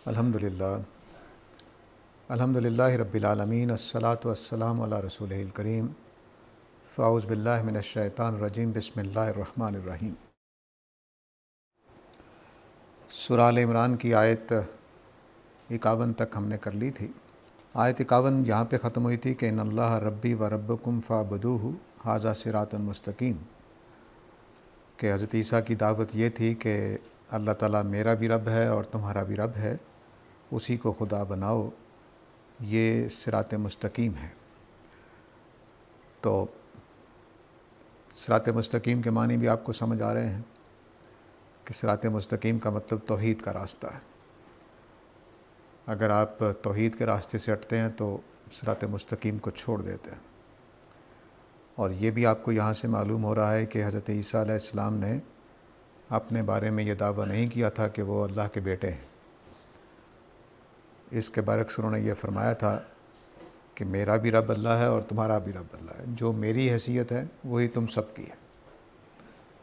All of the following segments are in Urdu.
الحمدللہ الحمدللہ رب العالمین الصلاۃ والسلام علی رسولہ الکریم فاعوذ باللہ من الشیطان الرجیم بسم اللہ الرحمن الرحیم۔ سورہ آل عمران کی آیت 51 تک ہم نے کر لی تھی۔ آیت 51 یہاں پہ ختم ہوئی تھی کہ ان اللہ ربی و ربکم فاعبدوہ ھذا صراط مستقیم، کہ حضرت عیسیٰ کی دعوت یہ تھی کہ اللہ تعالیٰ میرا بھی رب ہے اور تمہارا بھی رب ہے، اسی کو خدا بناؤ، یہ صراط مستقیم ہے۔ تو صراط مستقیم کے معنی بھی آپ کو سمجھ آ رہے ہیں کہ صراط مستقیم کا مطلب توحید کا راستہ ہے۔ اگر آپ توحید کے راستے سے ہٹتے ہیں تو صراط مستقیم کو چھوڑ دیتے ہیں۔ اور یہ بھی آپ کو یہاں سے معلوم ہو رہا ہے کہ حضرت عیسیٰ علیہ السلام نے اپنے بارے میں یہ دعویٰ نہیں کیا تھا کہ وہ اللہ کے بیٹے ہیں۔ اس کے برعکس انہوں نے یہ فرمایا تھا کہ میرا بھی رب اللہ ہے اور تمہارا بھی رب اللہ ہے، جو میری حیثیت ہے وہی تم سب کی ہے۔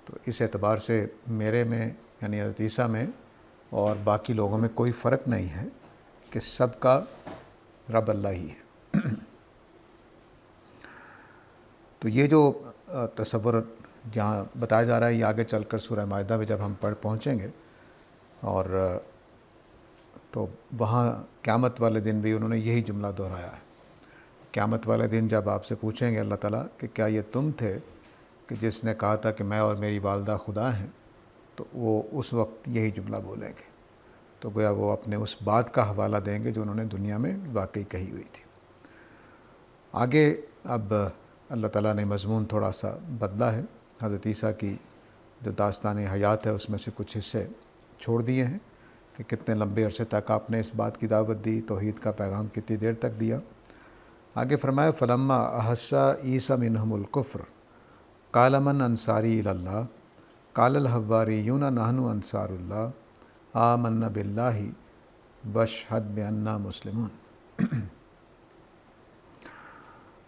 تو اس اعتبار سے میرے میں یعنی حضرت عیسیٰ میں اور باقی لوگوں میں کوئی فرق نہیں ہے کہ سب کا رب اللہ ہی ہے۔ تو یہ جو تصور جہاں بتایا جا رہا ہے، یہ آگے چل کر سورہ مائدہ میں جب ہم پہنچیں گے، اور تو وہاں قیامت والے دن بھی انہوں نے یہی جملہ دہرایا ہے۔ قیامت والے دن جب آپ سے پوچھیں گے اللہ تعالیٰ کہ کیا یہ تم تھے کہ جس نے کہا تھا کہ میں اور میری والدہ خدا ہیں، تو وہ اس وقت یہی جملہ بولیں گے۔ تو گویا وہ اپنے اس بات کا حوالہ دیں گے جو انہوں نے دنیا میں واقعی کہی ہوئی تھی۔ آگے اب اللہ تعالیٰ نے مضمون تھوڑا سا بدلا ہے۔ حضرت عیسیٰ کی جو داستان حیات ہے اس میں سے کچھ حصے چھوڑ دیے ہیں کہ کتنے لمبے عرصے تک آپ نے اس بات کی دعوت دی، توحید کا پیغام کتنی دیر تک دیا۔ آگے فرمایا فلما احس عیسیٰ منہم الکفر قال من انصاری الی اللہ قال الحواریون نحن انصار اللہ آمنا باللہ واشہد بأننا مسلمون۔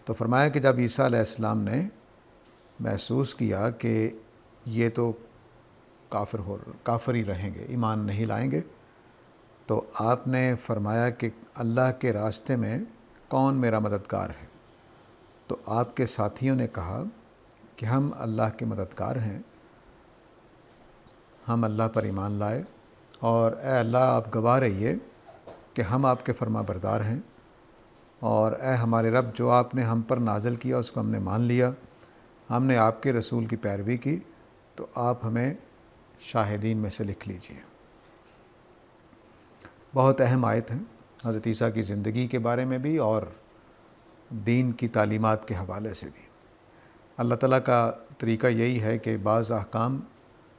تو فرمایا کہ جب عیسیٰ علیہ السلام نے محسوس کیا کہ یہ تو کافر ہی رہیں گے، ایمان نہیں لائیں گے، تو آپ نے فرمایا کہ اللہ کے راستے میں کون میرا مددگار ہے؟ تو آپ کے ساتھیوں نے کہا کہ ہم اللہ کے مددگار ہیں، ہم اللہ پر ایمان لائے، اور اے اللہ آپ گواہ رہیے کہ ہم آپ کے فرما بردار ہیں، اور اے ہمارے رب جو آپ نے ہم پر نازل کیا اس کو ہم نے مان لیا، ہم نے آپ کے رسول کی پیروی کی، تو آپ ہمیں شاہدین میں سے لکھ لیجئے۔ بہت اہم آیت ہیں حضرت عیسیٰ کی زندگی کے بارے میں بھی اور دین کی تعلیمات کے حوالے سے بھی۔ اللہ تعالیٰ کا طریقہ یہی ہے کہ بعض احکام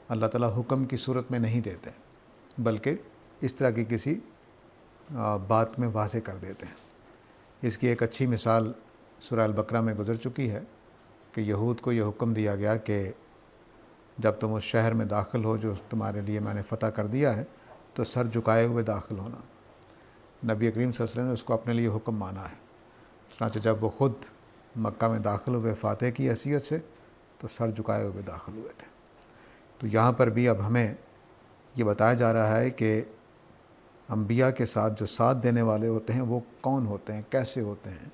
اللہ تعالیٰ حکم کی صورت میں نہیں دیتے، بلکہ اس طرح کی کسی بات میں واضح کر دیتے ہیں۔ اس کی ایک اچھی مثال سورہ البقرہ میں گزر چکی ہے کہ یہود کو یہ حکم دیا گیا کہ جب تم اس شہر میں داخل ہو جو تمہارے لیے میں نے فتح کر دیا ہے تو سر جھکائے ہوئے داخل ہونا۔ نبی کریم صلی اللہ علیہ وسلم نے اس کو اپنے لیے حکم مانا ہے، چنانچہ جب وہ خود مکہ میں داخل ہوئے فاتح کی حیثیت سے تو سر جھکائے ہوئے داخل ہوئے تھے۔ تو یہاں پر بھی اب ہمیں یہ بتایا جا رہا ہے کہ انبیاء کے ساتھ جو ساتھ دینے والے ہوتے ہیں وہ کون ہوتے ہیں، کیسے ہوتے ہیں،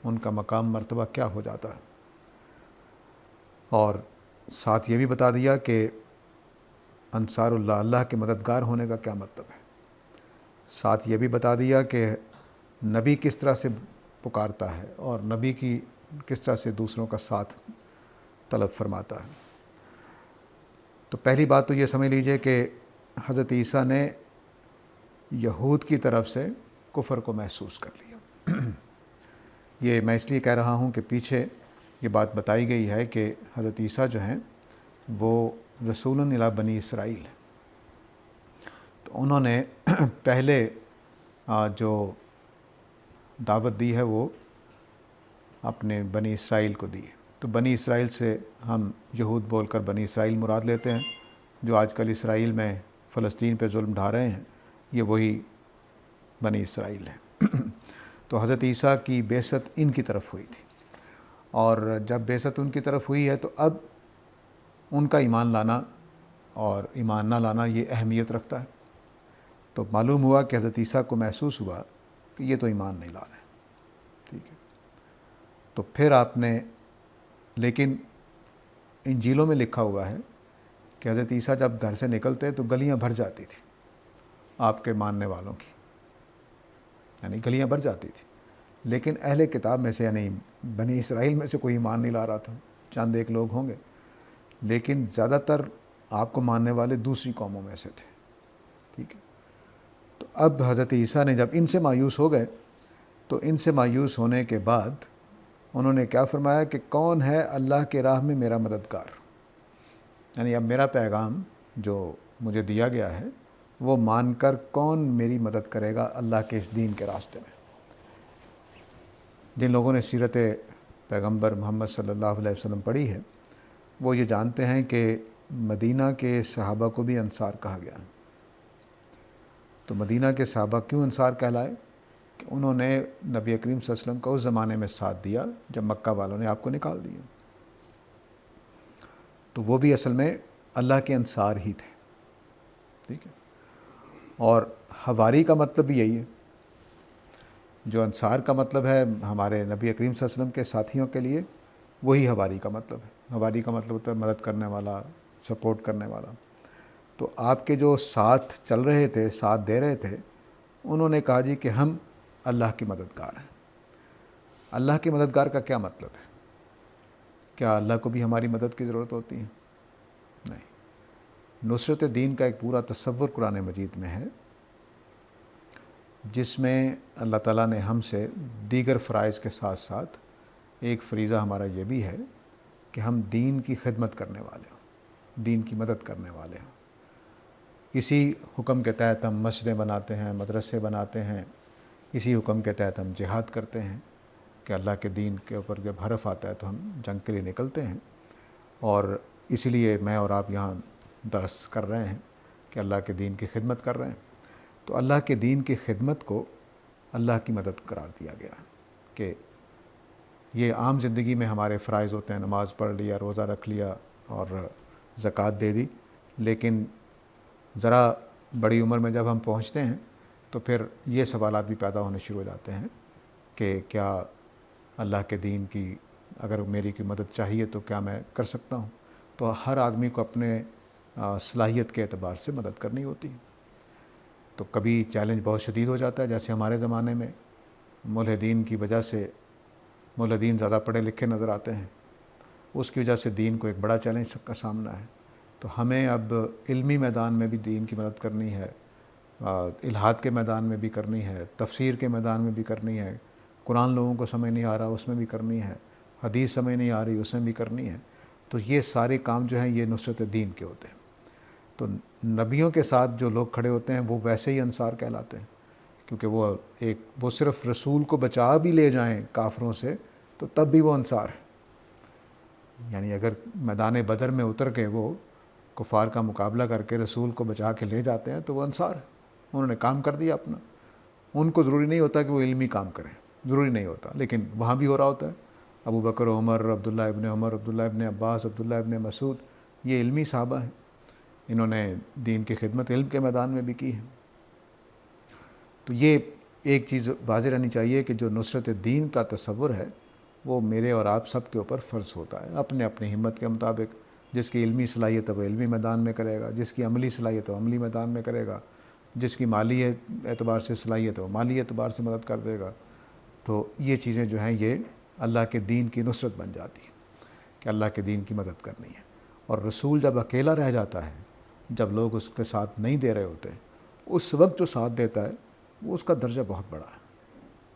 ان کا مقام مرتبہ کیا ہو جاتا ہے، اور ساتھ یہ بھی بتا دیا کہ انصار اللہ، اللہ کے مددگار ہونے کا کیا مطلب ہے۔ ساتھ یہ بھی بتا دیا کہ نبی کس طرح سے پکارتا ہے اور نبی کی کس طرح سے دوسروں کا ساتھ طلب فرماتا ہے۔ تو پہلی بات تو یہ سمجھ لیجئے کہ حضرت عیسیٰ نے یہود کی طرف سے کفر کو محسوس کر لیا۔ یہ میں اس لیے کہہ رہا ہوں کہ پیچھے یہ بات بتائی گئی ہے کہ حضرت عیسیٰ جو ہیں وہ رسول الی بنی اسرائیل، تو انہوں نے پہلے جو دعوت دی ہے وہ اپنے بنی اسرائیل کو دی ہے۔ تو بنی اسرائیل سے ہم یہود بول کر بنی اسرائیل مراد لیتے ہیں، جو آج کل اسرائیل میں فلسطین پہ ظلم ڈھا رہے ہیں، یہ وہی بنی اسرائیل ہے۔ تو حضرت عیسیٰ کی بعثت ان کی طرف ہوئی تھی، اور جب بعثت ان کی طرف ہوئی ہے تو اب ان کا ایمان لانا اور ایمان نہ لانا یہ اہمیت رکھتا ہے۔ تو معلوم ہوا کہ حضرت عیسیٰ کو محسوس ہوا کہ یہ تو ایمان نہیں لا رہے، ٹھیک ہے۔ تو پھر آپ نے، لیکن انجیلوں میں لکھا ہوا ہے کہ حضرت عیسیٰ جب گھر سے نکلتے تو گلیاں بھر جاتی تھی آپ کے ماننے والوں کی، یعنی گلیاں بھر جاتی تھی، لیکن اہل کتاب میں سے، یعنی بنی اسرائیل میں سے کوئی ایمان نہیں لا رہا تھا، چند ایک لوگ ہوں گے، لیکن زیادہ تر آپ کو ماننے والے دوسری قوموں میں سے تھے، ٹھیک ہے۔ تو اب حضرت عیسیٰ نے جب ان سے مایوس ہو گئے تو ان سے مایوس ہونے کے بعد انہوں نے کیا فرمایا کہ کون ہے اللہ کے راہ میں میرا مددگار، یعنی اب میرا پیغام جو مجھے دیا گیا ہے وہ مان کر کون میری مدد کرے گا اللہ کے اس دین کے راستے میں۔ جن لوگوں نے سیرت پیغمبر محمد صلی اللہ علیہ وسلم پڑھی ہے وہ یہ جانتے ہیں کہ مدینہ کے صحابہ کو بھی انصار کہا گیا ہے۔ تو مدینہ کے صحابہ کیوں انصار کہلائے؟ کہ انہوں نے نبی کریم صلی اللہ علیہ وسلم کا اس زمانے میں ساتھ دیا جب مکہ والوں نے آپ کو نکال دیا، تو وہ بھی اصل میں اللہ کے انصار ہی تھے، ٹھیک ہے۔ اور حواری کا مطلب بھی یہی ہے، جو انصار کا مطلب ہے ہمارے نبی کریم صلی اللہ علیہ وسلم کے ساتھیوں کے لیے، وہی حواری کا مطلب ہے۔ حواری کا مطلب ہوتا ہے مدد کرنے والا، سپورٹ کرنے والا۔ تو آپ کے جو ساتھ چل رہے تھے، ساتھ دے رہے تھے، انہوں نے کہا جی کہ ہم اللہ کی مددگار ہیں۔ اللہ کی مددگار کا کیا مطلب ہے؟ کیا اللہ کو بھی ہماری مدد کی ضرورت ہوتی ہے؟ نہیں۔ نصرت دین کا ایک پورا تصور قرآن مجید میں ہے، جس میں اللہ تعالیٰ نے ہم سے دیگر فرائض کے ساتھ ساتھ ایک فریضہ ہمارا یہ بھی ہے کہ ہم دین کی خدمت کرنے والے ہوں، دین کی مدد کرنے والے ہوں۔ اسی حکم کے تحت ہم مسجدیں بناتے ہیں، مدرسے بناتے ہیں، اسی حکم کے تحت ہم جہاد کرتے ہیں کہ اللہ کے دین کے اوپر جب حرف آتا ہے تو ہم جنگ کے لیے نکلتے ہیں، اور اسی لیے میں اور آپ یہاں درس کر رہے ہیں کہ اللہ کے دین کی خدمت کر رہے ہیں۔ تو اللہ کے دین کی خدمت کو اللہ کی مدد قرار دیا گیا کہ یہ عام زندگی میں ہمارے فرائض ہوتے ہیں، نماز پڑھ لیا، روزہ رکھ لیا اور زکوٰۃ دے دی، لیکن ذرا بڑی عمر میں جب ہم پہنچتے ہیں تو پھر یہ سوالات بھی پیدا ہونے شروع ہو جاتے ہیں کہ کیا اللہ کے دین کی اگر میری کی مدد چاہیے تو کیا میں کر سکتا ہوں؟ تو ہر آدمی کو اپنے صلاحیت کے اعتبار سے مدد کرنی ہوتی ہے۔ تو کبھی چیلنج بہت شدید ہو جاتا ہے، جیسے ہمارے زمانے میں ملحدین کی وجہ سے، ملحدین زیادہ پڑھے لکھے نظر آتے ہیں، اس کی وجہ سے دین کو ایک بڑا چیلنج کا سامنا ہے۔ تو ہمیں اب علمی میدان میں بھی دین کی مدد کرنی ہے، الہاد کے میدان میں بھی کرنی ہے، تفسیر کے میدان میں بھی کرنی ہے، قرآن لوگوں کو سمجھ نہیں آ رہا اس میں بھی کرنی ہے، حدیث سمجھ نہیں آ رہی اس میں بھی کرنی ہے۔ تو یہ سارے کام جو ہیں یہ نصرت دین کے ہوتے ہیں۔ تو نبیوں کے ساتھ جو لوگ کھڑے ہوتے ہیں وہ ویسے ہی انصار کہلاتے ہیں، کیونکہ وہ صرف رسول کو بچا بھی لے جائیں کافروں سے تو تب بھی وہ انصار ہیں۔ یعنی اگر میدان بدر میں اتر کے وہ کفار کا مقابلہ کر کے رسول کو بچا کے لے جاتے ہیں تو وہ انصار ہیں، انہوں نے کام کر دیا اپنا۔ ان کو ضروری نہیں ہوتا کہ وہ علمی کام کریں، ضروری نہیں ہوتا، لیکن وہاں بھی ہو رہا ہوتا ہے۔ ابو بکر، عمر، عبداللہ ابن عمر، عبداللہ ابن عباس، عبداللہ ابن مسعود، یہ علمی صحابہ ہیں، انہوں نے دین کی خدمت علم کے میدان میں بھی کی ہے۔ تو یہ ایک چیز واضح رہنی چاہیے کہ جو نصرت دین کا تصور ہے وہ میرے اور آپ سب کے اوپر فرض ہوتا ہے، اپنے اپنی ہمت کے مطابق۔ جس کی علمی صلاحیت ہے وہ علمی میدان میں کرے گا، جس کی عملی صلاحیت ہے وہ عملی میدان میں کرے گا، جس کی مالی اعتبار سے صلاحیت ہے وہ مالی اعتبار سے مدد کر دے گا۔ تو یہ چیزیں جو ہیں یہ اللہ کے دین کی نصرت بن جاتی ہیں کہ اللہ کے دین کی مدد کرنی ہے۔ اور رسول جب اکیلا رہ جاتا ہے، جب لوگ اس کے ساتھ نہیں دے رہے ہوتے، اس وقت جو ساتھ دیتا ہے وہ اس کا درجہ بہت بڑا ہے،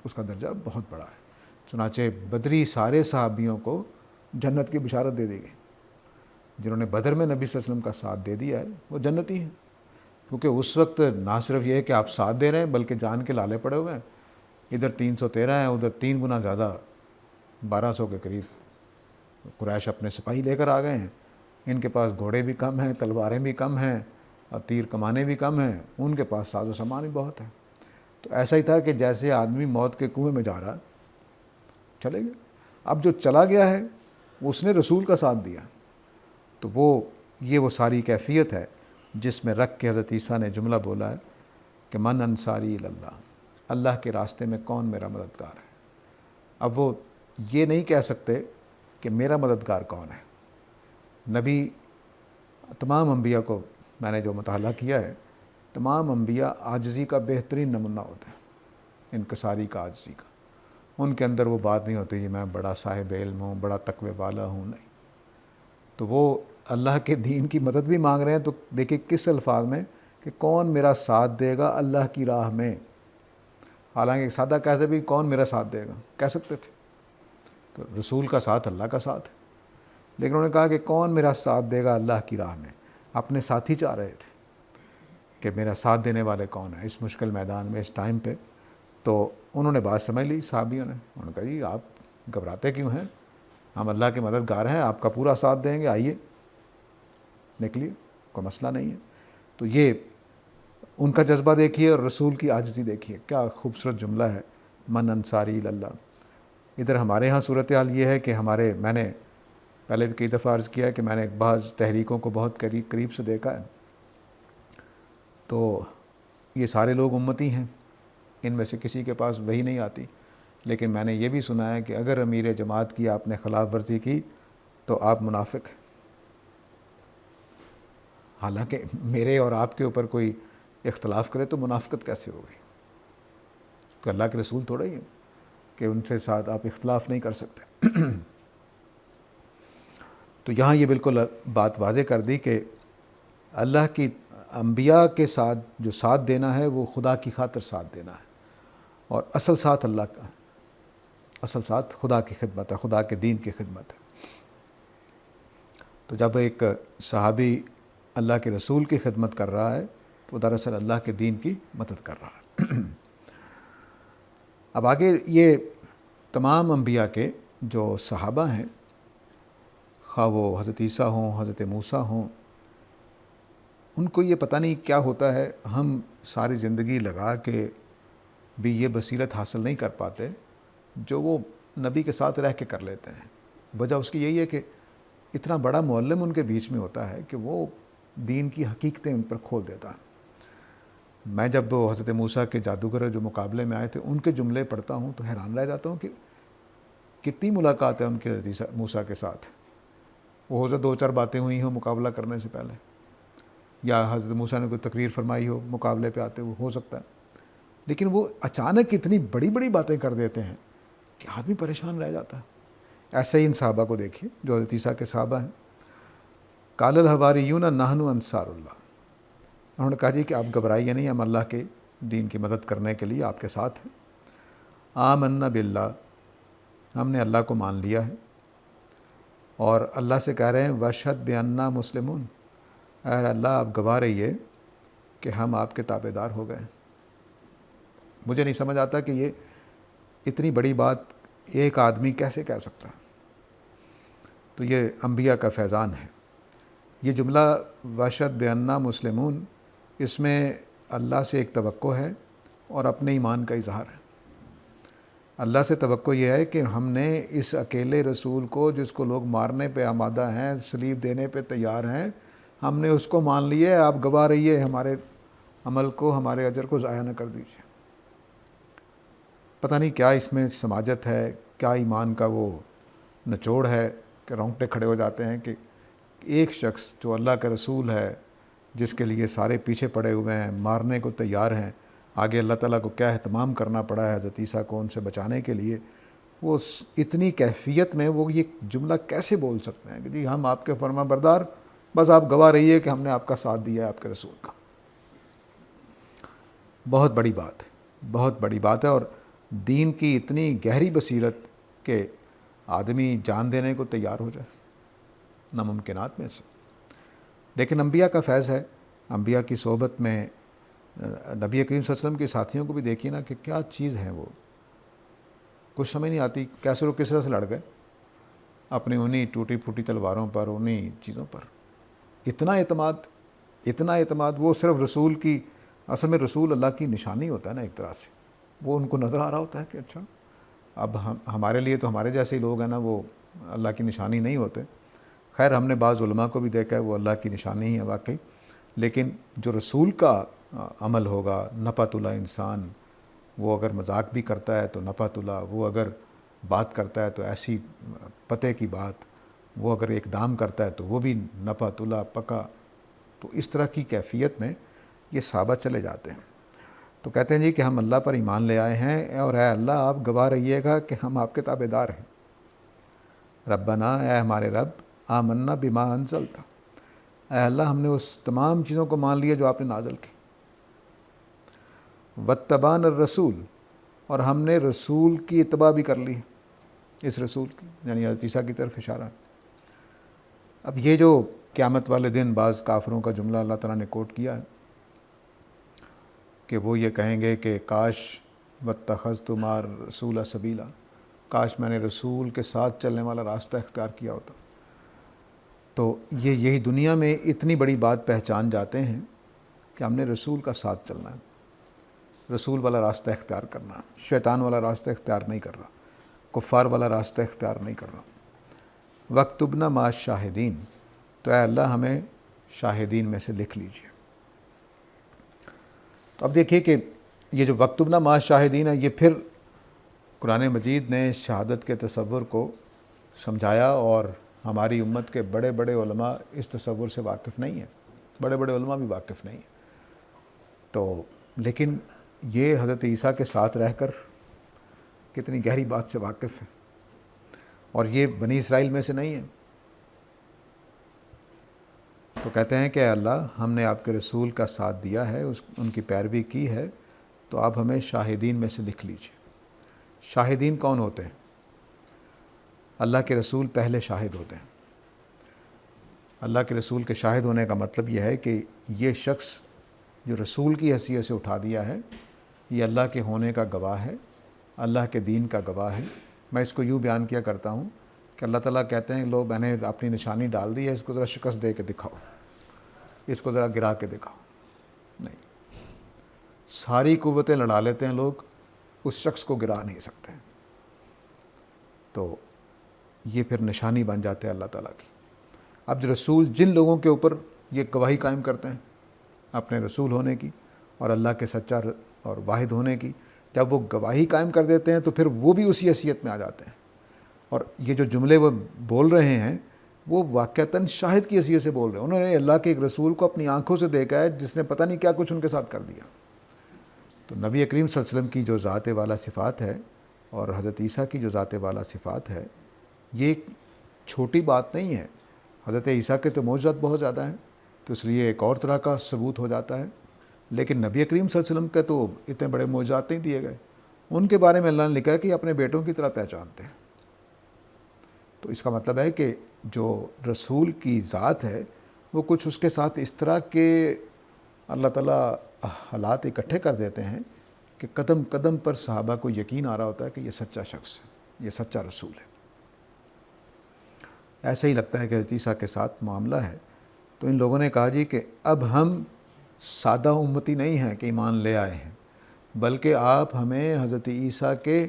اس کا درجہ بہت بڑا ہے۔ چنانچہ بدری سارے صحابیوں کو جنت کی بشارت دے دی گئی۔ جنہوں نے بدر میں نبی صلی اللہ علیہ وسلم کا ساتھ دے دیا ہے وہ جنتی ہیں، کیونکہ اس وقت نہ صرف یہ ہے کہ آپ ساتھ دے رہے ہیں بلکہ جان کے لالے پڑے ہوئے ہیں۔ ادھر 313 ہیں، ادھر 3 گنا زیادہ 1200 کے قریب قریش اپنے سپاہی لے کر آ گئے ہیں۔ ان کے پاس گھوڑے بھی کم ہیں، تلواریں بھی کم ہیں اور تیر کمانے بھی کم ہیں، ان کے پاس ساز و سامان بھی بہت ہے۔ تو ایسا ہی تھا کہ جیسے آدمی موت کے کنویں میں جا رہا چلے گئے۔ اب جو چلا گیا ہے اس نے رسول کا ساتھ دیا، تو یہ وہ ساری کیفیت ہے جس میں رکھ کے حضرت عیسیٰ نے جملہ بولا ہے کہ من انصاری اللہ، اللہ کے راستے میں کون میرا مددگار ہے۔ اب وہ یہ نہیں کہہ سکتے کہ میرا مددگار کون ہے۔ نبی تمام انبیاء کو میں نے جو مطالعہ کیا ہے، تمام انبیاء عاجزی کا بہترین نمونہ ہوتے ہیں، انکساری کا، عاجزی کا۔ ان کے اندر وہ بات نہیں ہوتی کہ میں بڑا صاحب علم ہوں، بڑا تقوی والا ہوں، نہیں۔ تو وہ اللہ کے دین کی مدد بھی مانگ رہے ہیں، تو دیکھیں کس الفاظ میں کہ کون میرا ساتھ دے گا اللہ کی راہ میں۔ حالانکہ سادہ کہتے بھی کون میرا ساتھ دے گا کہہ سکتے تھے، تو رسول کا ساتھ اللہ کا ساتھ ہے، لیکن انہوں نے کہا کہ کون میرا ساتھ دے گا اللہ کی راہ میں۔ اپنے ساتھی چاہ رہے تھے کہ میرا ساتھ دینے والے کون ہیں اس مشکل میدان میں، اس ٹائم پہ۔ تو انہوں نے بات سمجھ لی صحابیوں نے، انہوں نے کہا جی آپ گھبراتے کیوں ہیں، ہم اللہ کے مددگار ہیں، آپ کا پورا ساتھ دیں گے، آئیے نکلیے، کوئی مسئلہ نہیں ہے۔ تو یہ ان کا جذبہ دیکھیے اور رسول کی عاجزی دیکھیے، کیا خوبصورت جملہ ہے، من انصاری اللہ۔ ادھر ہمارے ہاں صورتحال یہ ہے کہ میں نے پہلے بھی کئی دفعہ عرض کیا ہے کہ میں نے بعض تحریکوں کو بہت قریب سے دیکھا ہے، تو یہ سارے لوگ امتی ہیں، ان میں سے کسی کے پاس وہی نہیں آتی، لیکن میں نے یہ بھی سنا ہے کہ اگر امیر جماعت کی آپ نے خلاف ورزی کی تو آپ منافق ہیں۔ حالانکہ میرے اور آپ کے اوپر کوئی اختلاف کرے تو منافقت کیسے ہوگی؟ کہ اللہ کے رسول تھوڑا ہی ہے کہ ان سے ساتھ آپ اختلاف نہیں کر سکتے۔ تو یہاں یہ بالکل بات واضح کر دی کہ اللہ کی انبیاء کے ساتھ جو ساتھ دینا ہے وہ خدا کی خاطر ساتھ دینا ہے، اور اصل ساتھ اللہ کا، اصل ساتھ خدا کی خدمت ہے، خدا کے دین کی خدمت ہے۔ تو جب ایک صحابی اللہ کے رسول کی خدمت کر رہا ہے تو دراصل اللہ کے دین کی مدد کر رہا ہے۔ اب آگے یہ تمام انبیاء کے جو صحابہ ہیں، خواہ وہ حضرت عیسیٰ ہوں، حضرت موسیٰ ہوں، ان کو یہ پتہ نہیں کیا ہوتا ہے، ہم ساری زندگی لگا کے بھی یہ بصیرت حاصل نہیں کر پاتے جو وہ نبی کے ساتھ رہ کے کر لیتے ہیں۔ وجہ اس کی یہی ہے کہ اتنا بڑا معلم ان کے بیچ میں ہوتا ہے کہ وہ دین کی حقیقتیں ان پر کھول دیتا ہے۔ میں جب وہ حضرت موسیٰ کے جادوگر جو مقابلے میں آئے تھے ان کے جملے پڑھتا ہوں تو حیران رہ جاتا ہوں کہ کتنی ملاقات ہے ان کے حضرت موسیٰ کے ساتھ۔ وہ ہو دو چار باتیں ہوئی ہوں مقابلہ کرنے سے پہلے، یا حضرت موسیٰ نے کوئی تقریر فرمائی ہو مقابلے پہ آتے ہوئے، ہو سکتا ہے، لیکن وہ اچانک اتنی بڑی بڑی باتیں کر دیتے ہیں کہ آدمی پریشان رہ جاتا ہے۔ ایسے ہی ان صحابہ کو دیکھیے جو حضرت عیسیٰ کے صحابہ ہیں۔ قال الحواریون نحن انصار اللہ، انہوں نے کہا جی کہ آپ گھبرائیے نہیں، ہم اللہ کے دین کی مدد کرنے کے لیے آپ کے ساتھ ہیں۔ آمنا باللہ، ہم نے اللہ کو مان لیا ہے، اور اللہ سے کہہ رہے ہیں واشہد بأننا مسلمون، اے اللہ آپ گواہ رہیے کہ ہم آپ کے تابع دار ہو گئے۔ مجھے نہیں سمجھ آتا کہ یہ اتنی بڑی بات ایک آدمی کیسے کہہ سکتا ہے۔ تو یہ انبیاء کا فیضان ہے۔ یہ جملہ واشہد بأننا مسلمون، اس میں اللہ سے ایک توقع ہے اور اپنے ایمان کا اظہار ہے۔ اللہ سے توقع یہ ہے کہ ہم نے اس اکیلے رسول کو جس کو لوگ مارنے پہ آمادہ ہیں، صلیب دینے پہ تیار ہیں، ہم نے اس کو مان لیے، آپ گواہ رہیے، ہمارے عمل کو، ہمارے اجر کو ضائع نہ کر دیجیے۔ پتہ نہیں کیا اس میں سماجت ہے، کیا ایمان کا وہ نچوڑ ہے کہ رونگٹے کھڑے ہو جاتے ہیں کہ ایک شخص جو اللہ کا رسول ہے، جس کے لیے سارے پیچھے پڑے ہوئے ہیں، مارنے کو تیار ہیں، آگے اللہ تعالیٰ کو کیا اہتمام کرنا پڑا ہے حضرت عیسیٰ کو ان سے بچانے کے لیے، وہ اتنی کیفیت میں وہ یہ جملہ کیسے بول سکتے ہیں کہ جی ہم آپ کے فرما بردار، بس آپ گواہ رہیے کہ ہم نے آپ کا ساتھ دیا ہے آپ کے رسول کا۔ بہت بڑی بات ہے، بہت بڑی بات ہے، اور دین کی اتنی گہری بصیرت کہ آدمی جان دینے کو تیار ہو جائے، ناممکنات میں سے۔ لیکن انبیاء کا فیض ہے، انبیاء کی صحبت میں نبی کریم صلی اللہ علیہ وسلم کے ساتھیوں کو بھی دیکھیے نا کہ کیا چیز ہے، وہ کچھ سمجھ نہیں آتی کیسے وہ کس طرح سے لڑ گئے اپنی انہی ٹوٹی پھوٹی تلواروں پر، انہی چیزوں پر۔ اتنا اعتماد وہ صرف رسول کی، اصل میں رسول اللہ کی نشانی ہوتا ہے نا ایک طرح سے، وہ ان کو نظر آ رہا ہوتا ہے کہ اچھا اب ہمارے لیے تو ہمارے جیسے ہی لوگ ہیں نا، وہ اللہ کی نشانی نہیں ہوتے۔ خیر ہم نے بعض علماء کو بھی دیکھا ہے وہ اللہ کی نشانی ہی ہے واقعی، لیکن جو رسول کا عمل ہوگا، نپا تلا انسان، وہ اگر مذاق بھی کرتا ہے تو نپا تلا، وہ اگر بات کرتا ہے تو ایسی پتے کی بات، وہ اگر اقدام کرتا ہے تو وہ بھی نپا تلا پکا. تو اس طرح کی کیفیت میں یہ صحابہ چلے جاتے ہیں. تو کہتے ہیں جی کہ ہم اللہ پر ایمان لے آئے ہیں، اور اے اللہ آپ گواہ رہیے گا کہ ہم آپ کے تابع دار ہیں. ربنا، اے ہمارے رب، آمنا بما انزلتا، اے اللہ ہم نے اس تمام چیزوں کو مان لیا جو آپ نے نازل کی. واتبعنا الرسول، اور ہم نے رسول کی اتباع بھی کر لی، اس رسول کی یعنی حضرت عیسیٰ کی طرف اشارہ. اب یہ جو قیامت والے دن بعض کافروں کا جملہ اللہ تعالیٰ نے کوٹ کیا ہے کہ وہ یہ کہیں گے کہ کاش واتخذت مع الرسول سبیلا، کاش میں نے رسول کے ساتھ چلنے والا راستہ اختیار کیا ہوتا. تو یہی دنیا میں اتنی بڑی بات پہچان جاتے ہیں کہ ہم نے رسول کا ساتھ چلنا ہے، رسول والا راستہ اختیار کرنا، شیطان والا راستہ اختیار نہیں کر رہا، کفار والا راستہ اختیار نہیں کر رہا. وَاكْتُبْنَا مَعَ الشَّاهِدِينَ، تو اے اللہ ہمیں شاہدین میں سے لکھ لیجیے. تو اب دیکھیے کہ یہ جو وَاكْتُبْنَا مَعَ الشَّاهِدِينَ ہے، یہ پھر قرآن مجید نے شہادت کے تصور کو سمجھایا، اور ہماری امت کے بڑے بڑے علماء اس تصور سے واقف نہیں ہیں، بڑے بڑے علماء بھی واقف نہیں ہیں. تو لیکن یہ حضرت عیسیٰ کے ساتھ رہ کر کتنی گہری بات سے واقف ہے، اور یہ بنی اسرائیل میں سے نہیں ہے. تو کہتے ہیں کہ اے اللہ ہم نے آپ کے رسول کا ساتھ دیا ہے، ان کی پیروی کی ہے، تو آپ ہمیں شاہدین میں سے لکھ لیجیے. شاہدین کون ہوتے ہیں؟ اللہ کے رسول پہلے شاہد ہوتے ہیں. اللہ کے رسول کے شاہد ہونے کا مطلب یہ ہے کہ یہ شخص جو رسول کی حیثیت سے اٹھا دیا ہے، یہ اللہ کے ہونے کا گواہ ہے، اللہ کے دین کا گواہ ہے. میں اس کو یوں بیان کیا کرتا ہوں کہ اللہ تعالیٰ کہتے ہیں لو میں نے اپنی نشانی ڈال دی ہے، اس کو ذرا شکست دے کے دکھاؤ، اس کو ذرا گرا کے دکھاؤ. نہیں، ساری قوتیں لڑا لیتے ہیں لوگ، اس شخص کو گرا نہیں سکتے. تو یہ پھر نشانی بن جاتے ہیں اللہ تعالیٰ کی. اب رسول جن لوگوں کے اوپر یہ گواہی قائم کرتے ہیں اپنے رسول ہونے کی اور اللہ کے سچا اور واحد ہونے کی، جب وہ گواہی قائم کر دیتے ہیں تو پھر وہ بھی اسی حیثیت میں آ جاتے ہیں. اور یہ جو جملے وہ بول رہے ہیں وہ واقعتاً شاہد کی حیثیت سے بول رہے ہیں. انہوں نے اللہ کے ایک رسول کو اپنی آنکھوں سے دیکھا ہے جس نے پتہ نہیں کیا کچھ ان کے ساتھ کر دیا. تو نبی کریم صلی اللہ علیہ وسلم کی جو ذات والا صفات ہے اور حضرت عیسیٰ کی جو ذات والا صفات ہے، یہ ایک چھوٹی بات نہیں ہے. حضرت عیسیٰ کے تو معجزات بہت زیادہ ہیں، تو اس لیے ایک اور طرح کا ثبوت ہو جاتا ہے. لیکن نبی کریم صلی اللہ علیہ وسلم کے تو اتنے بڑے معجزات نہیں دیے گئے. ان کے بارے میں اللہ نے لکھا ہے کہ اپنے بیٹوں کی طرح پہچانتے ہیں. تو اس کا مطلب ہے کہ جو رسول کی ذات ہے وہ کچھ اس کے ساتھ اس طرح کے اللہ تعالیٰ حالات اکٹھے کر دیتے ہیں کہ قدم قدم پر صحابہ کو یقین آ رہا ہوتا ہے کہ یہ سچا شخص ہے، یہ سچا رسول ہے. ایسے ہی لگتا ہے کہ حضرت عیسیٰ کے ساتھ معاملہ ہے. تو ان لوگوں نے کہا جی کہ اب ہم سادہ امتی نہیں ہیں کہ ایمان لے آئے ہیں، بلکہ آپ ہمیں حضرت عیسیٰ کے